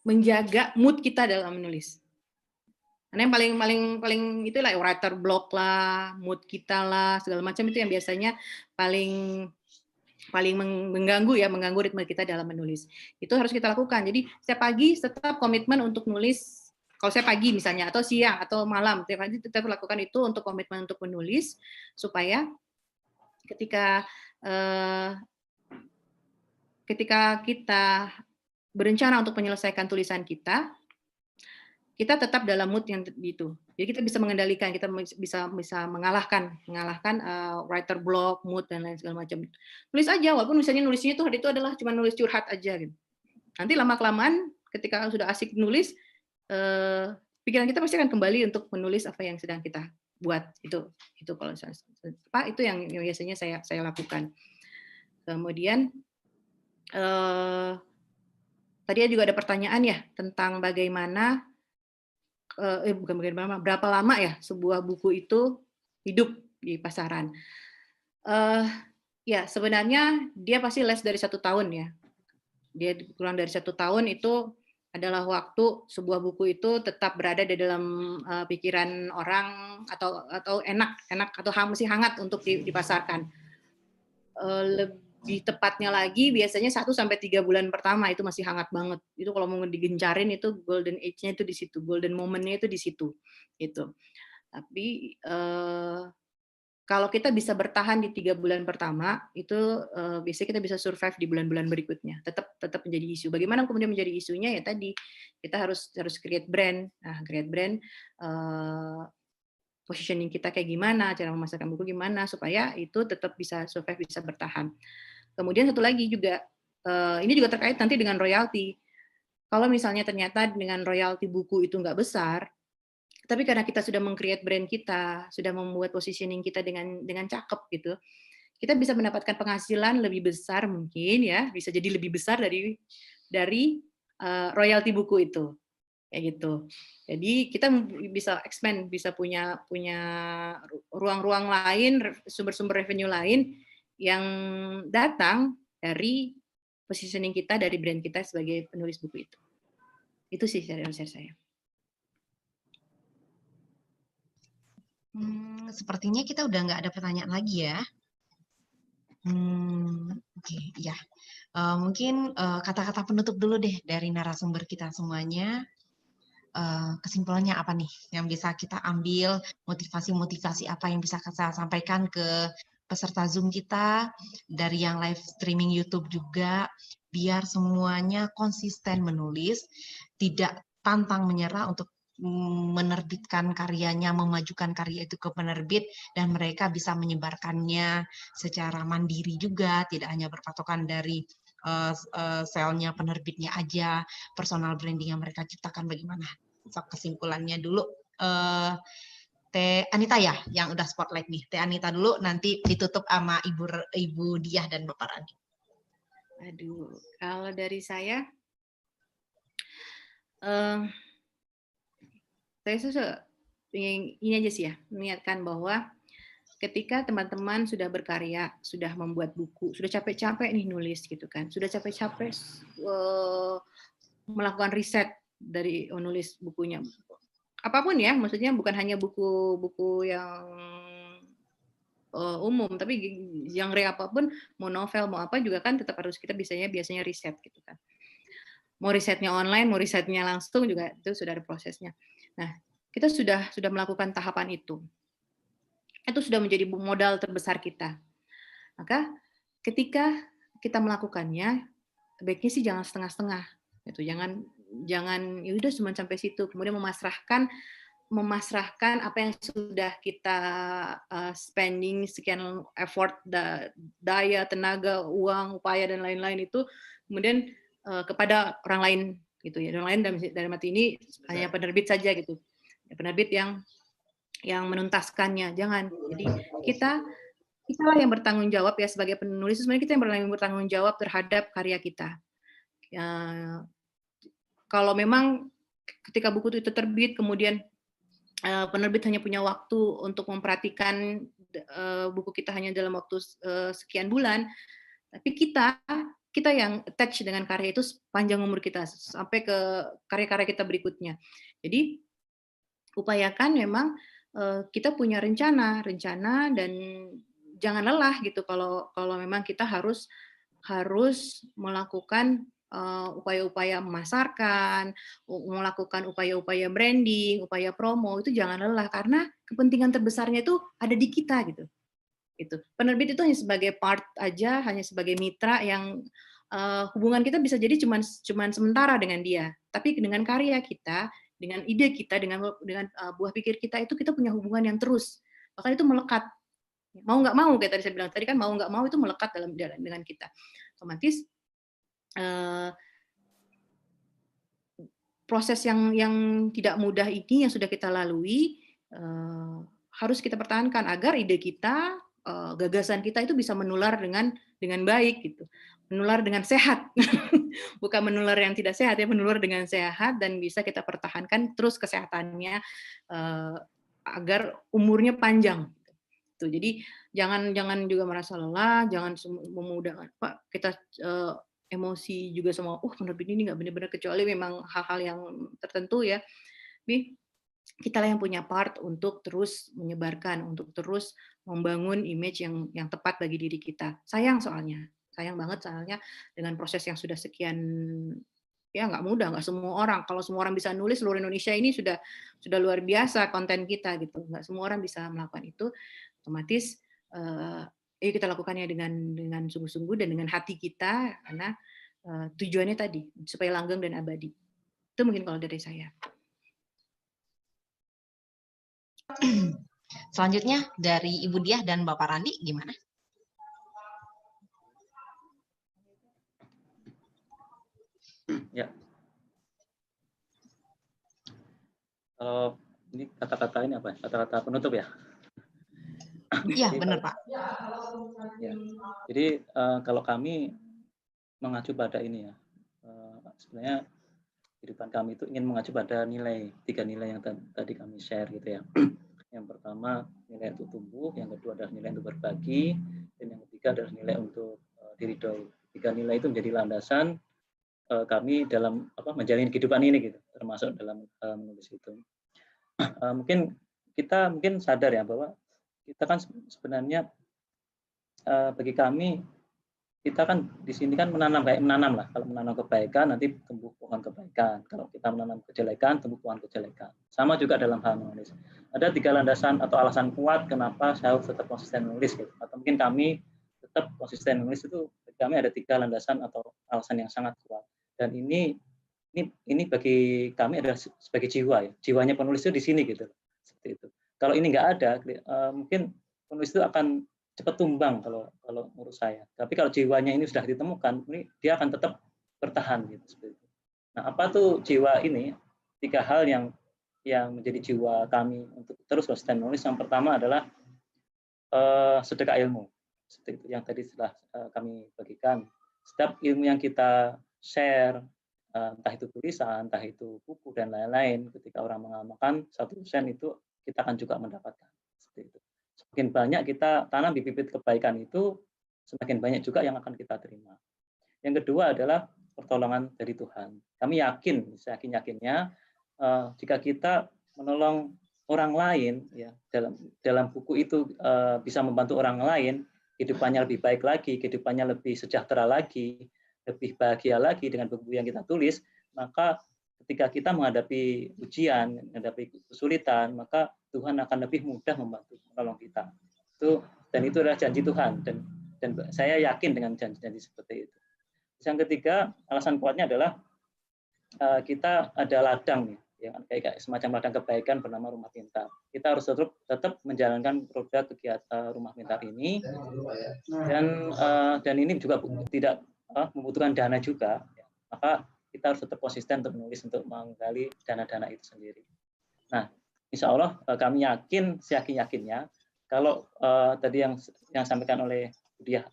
menjaga mood kita dalam menulis. Karena yang paling itulah writer block lah, mood kita lah, segala macam itu yang biasanya paling mengganggu ritme kita dalam menulis. Itu harus kita lakukan. Jadi setiap pagi tetap komitmen untuk nulis. Kalau saya pagi misalnya, atau siang, atau malam, setiap pagi tetap lakukan itu untuk komitmen untuk menulis, supaya ketika kita berencana untuk menyelesaikan tulisan kita tetap dalam mood yang itu. Jadi kita bisa mengendalikan, kita bisa mengalahkan writer block, mood, dan lain segala macam. Tulis aja, walaupun misalnya nulisnya itu adalah cuma nulis curhat aja, gitu. Nanti lama-kelamaan ketika sudah asik nulis, pikiran kita pasti akan kembali untuk menulis apa yang sedang kita buat. Itu kalau itu yang biasanya saya lakukan. Kemudian tadi juga ada pertanyaan ya tentang berapa lama ya sebuah buku itu hidup di pasaran. Ya, sebenarnya dia pasti less dari 1 tahun ya. Dia kurang dari 1 tahun itu adalah waktu sebuah buku itu tetap berada di dalam pikiran orang, atau enak atau masih hangat untuk dipasarkan. Lebih tepatnya lagi biasanya 1-3 bulan pertama itu masih hangat banget. Itu kalau mau digencarin itu golden age-nya itu di situ, golden moment-nya itu di situ. Gitu. Tapi kalau kita bisa bertahan di 3 bulan pertama, itu biasanya kita bisa survive di bulan-bulan berikutnya. Tetap menjadi isu. Bagaimana kemudian menjadi isunya? Ya tadi kita harus create brand. Nah, create brand, positioning kita kayak gimana, cara memasarkan buku gimana, supaya itu tetap bisa survive, bisa bertahan. Kemudian satu lagi juga, ini juga terkait nanti dengan royalti. Kalau misalnya ternyata dengan royalti buku itu nggak besar, tapi karena kita sudah meng-create brand kita, sudah membuat positioning kita dengan cakep gitu, kita bisa mendapatkan penghasilan lebih besar mungkin ya, bisa jadi lebih besar dari royalti buku itu, kayak gitu. Jadi kita bisa expand, bisa punya ruang-ruang lain, sumber-sumber revenue lain yang datang dari positioning kita, dari brand kita sebagai penulis buku itu. Itu sih dari saya. Sepertinya kita udah nggak ada pertanyaan lagi ya. Oke, ya. Mungkin kata-kata penutup dulu deh dari narasumber kita semuanya. Kesimpulannya apa nih yang bisa kita ambil, motivasi-motivasi apa yang bisa kita sampaikan ke peserta Zoom kita, dari yang live streaming YouTube juga, biar semuanya konsisten menulis, tidak pantang menyerah untuk menerbitkan karyanya, memajukan karya itu ke penerbit, dan mereka bisa menyebarkannya secara mandiri juga, tidak hanya berpatokan dari selnya penerbitnya aja, personal branding yang mereka ciptakan bagaimana. So, kesimpulannya dulu, Teh Anita ya, yang udah spotlight nih. Teh Anita dulu, nanti ditutup sama Ibu Diah dan Bapak Randi. Aduh, kalau dari saya, Eh, saya ingin ini aja sih ya, mengingatkan bahwa ketika teman-teman sudah berkarya, sudah membuat buku, sudah capek-capek nih nulis gitu kan, sudah capek-capek melakukan riset dari nulis bukunya, apapun ya, maksudnya bukan hanya buku-buku yang umum, tapi genre apapun, mau novel, mau apa juga kan tetap harus kita biasanya riset gitu kan. Mau risetnya online, mau risetnya langsung juga itu sudah ada prosesnya. Nah, kita sudah melakukan tahapan itu. Itu sudah menjadi modal terbesar kita. Maka ketika kita melakukannya, baiknya sih jangan setengah-setengah. Gitu. Jangan ya udah cuma sampai situ. Kemudian memasrahkan apa yang sudah kita spending sekian effort, daya, tenaga, uang, upaya dan lain-lain itu kemudian kepada orang lain gitu ya. Orang lain dalam arti ini hanya penerbit saja gitu. Penerbit yang menuntaskannya. Jangan. Jadi kita yang bertanggung jawab ya sebagai penulis, sebenarnya kita yang bertanggung jawab terhadap karya kita. Kalau memang ketika buku itu terbit, kemudian penerbit hanya punya waktu untuk memperhatikan buku kita hanya dalam waktu sekian bulan, tapi kita yang attach dengan karya itu sepanjang umur kita sampai ke karya-karya kita berikutnya. Jadi upayakan memang kita punya rencana dan jangan lelah gitu kalau memang kita harus melakukan upaya-upaya memasarkan, melakukan upaya-upaya branding, upaya promo, itu jangan lelah karena kepentingan terbesarnya itu ada di kita gitu. Penerbit itu hanya sebagai part aja, hanya sebagai mitra yang hubungan kita bisa jadi cuman sementara dengan dia, tapi dengan karya kita, dengan ide kita, dengan buah pikir kita itu kita punya hubungan yang terus, bahkan itu melekat. Mau nggak mau, kayak tadi saya bilang tadi kan, mau nggak mau itu melekat dengan kita. Otomatis proses yang tidak mudah ini yang sudah kita lalui harus kita pertahankan agar ide kita, gagasan kita itu bisa menular dengan baik gitu, menular dengan sehat, bukan menular yang tidak sehat ya, menular dengan sehat dan bisa kita pertahankan terus kesehatannya agar umurnya panjang. Jadi jangan juga merasa lelah, jangan memudahkan Pak kita emosi juga sama penerbit ini nggak benar-benar, kecuali memang hal-hal yang tertentu ya. Tapi kita yang punya part untuk terus menyebarkan, untuk terus membangun image yang tepat bagi diri kita. Sayang banget soalnya dengan proses yang sudah sekian ya nggak mudah, nggak semua orang. Kalau semua orang bisa nulis, seluruh Indonesia ini sudah luar biasa konten kita gitu. Nggak semua orang bisa melakukan itu. Otomatis kita lakukannya dengan sungguh-sungguh dan dengan hati kita karena tujuannya tadi supaya langgeng dan abadi. Itu mungkin kalau dari saya. Selanjutnya dari Ibu Diah dan Bapak Randi gimana? Ya. Kalau ini kata-kata ini apa? Kata-kata penutup ya? Iya, benar Pak. Ya. Jadi kalau kami mengacu pada ini ya, sebenarnya kehidupan kami itu ingin mengacu pada tiga nilai yang tadi kami share gitu ya. Yang pertama nilai untuk tumbuh, yang kedua adalah nilai untuk berbagi, dan yang ketiga adalah nilai untuk diridhoi. Tiga nilai itu menjadi landasan kami dalam menjalani kehidupan ini gitu, termasuk dalam menulis itu. Mungkin kita sadar ya bahwa kita kan sebenarnya bagi kami kita kan di sini kan menanam lah. Kalau menanam kebaikan nanti tumbuh pohon kebaikan. Kalau kita menanam kejelekan tumbuh pohon kejelekan. Sama juga dalam hal menulis. Ada tiga landasan atau alasan kuat kenapa saya harus tetap konsisten menulis gitu. Atau mungkin kami tetap konsisten menulis itu kami ada tiga landasan atau alasan yang sangat kuat. Dan ini bagi kami adalah sebagai jiwa ya. Jiwanya penulis itu di sini gitu. Seperti itu. Kalau ini nggak ada, mungkin penulis itu akan cepat tumbang kalau menurut saya. Tapi kalau jiwanya ini sudah ditemukan, dia akan tetap bertahan gitu. Seperti itu. Nah, apa tuh jiwa ini? Tiga hal yang menjadi jiwa kami untuk terus konsisten menulis. Yang pertama adalah sedekah ilmu. Seperti itu yang tadi setelah kami bagikan. Setiap ilmu yang kita share, entah itu tulisan, entah itu buku dan lain-lain. Ketika orang mengamalkan 1% itu kita akan juga mendapatkan seperti itu. Semakin banyak kita tanam bibit kebaikan itu, semakin banyak juga yang akan kita terima. Yang kedua adalah pertolongan dari Tuhan. Kami yakin, yakin-yakinnya jika kita menolong orang lain, ya dalam buku itu bisa membantu orang lain, kehidupannya lebih baik lagi, kehidupannya lebih sejahtera lagi, lebih bahagia lagi dengan buku yang kita tulis, maka ketika kita menghadapi ujian, menghadapi kesulitan, maka Tuhan akan lebih mudah membantu menolong kita. Dan itu adalah janji Tuhan, dan saya yakin dengan janji-janji seperti itu. Yang ketiga, alasan kuatnya adalah kita ada ladang nih, yang kayak semacam ladang kebaikan bernama Rumah Pintar. Kita harus tetap menjalankan roda kegiatan Rumah Pintar ini, dan ini juga tidak membutuhkan dana juga. Maka kita harus tetap konsisten untuk menulis, untuk menggali dana-dana itu sendiri. Nah, insya Allah kami yakin, seyakin-yakinnya, kalau tadi yang disampaikan oleh Budiah,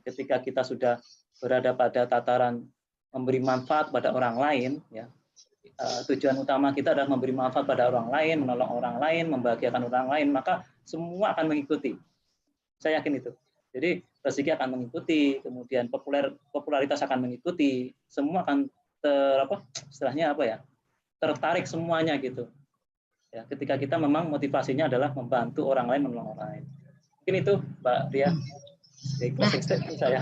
ketika kita sudah berada pada tataran memberi manfaat pada orang lain, ya, tujuan utama kita adalah memberi manfaat pada orang lain, menolong orang lain, membahagiakan orang lain, maka semua akan mengikuti. Saya yakin itu. Jadi rezeki akan mengikuti, kemudian popularitas akan mengikuti, semua akan tertarik semuanya gitu. Ya, ketika kita memang motivasinya adalah membantu orang lain, menolong orang lain. Mungkin itu, Mbak Ria. Closing statement saya.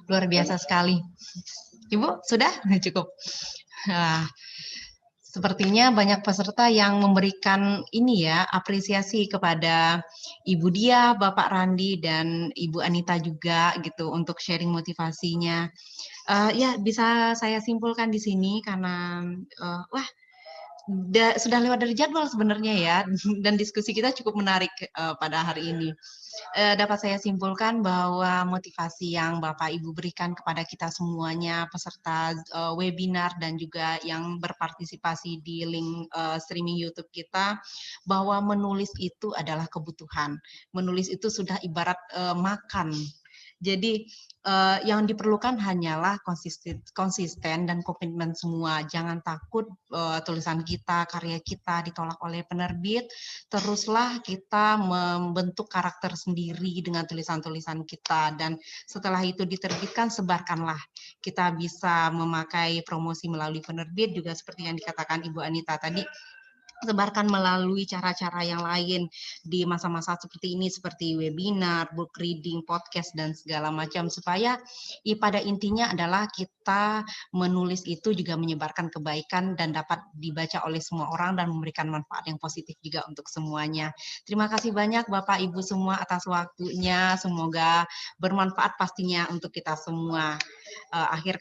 Luar biasa sekali. Ibu, sudah? Cukup. Sepertinya banyak peserta yang memberikan apresiasi kepada Ibu Dia, Bapak Randi, dan Ibu Anita juga gitu untuk sharing motivasinya. Ya, bisa saya simpulkan di sini karena sudah lewat dari jadwal sebenarnya ya, dan diskusi kita cukup menarik pada hari ini. Dapat saya simpulkan bahwa motivasi yang Bapak Ibu berikan kepada kita semuanya, peserta webinar dan juga yang berpartisipasi di link streaming YouTube kita, bahwa menulis itu adalah kebutuhan. Menulis itu sudah ibarat makan. Jadi yang diperlukan hanyalah konsisten dan komitmen semua. Jangan takut tulisan kita, karya kita ditolak oleh penerbit. Teruslah kita membentuk karakter sendiri dengan tulisan-tulisan kita. Dan setelah itu diterbitkan, sebarkanlah. Kita bisa memakai promosi melalui penerbit, juga seperti yang dikatakan Ibu Anita tadi, sebarkan melalui cara-cara yang lain di masa-masa seperti ini, seperti webinar, book reading, podcast, dan segala macam, supaya pada intinya adalah kita menulis itu juga menyebarkan kebaikan dan dapat dibaca oleh semua orang dan memberikan manfaat yang positif juga untuk semuanya. Terima kasih banyak Bapak Ibu semua atas waktunya, semoga bermanfaat pastinya untuk kita semua. Akhir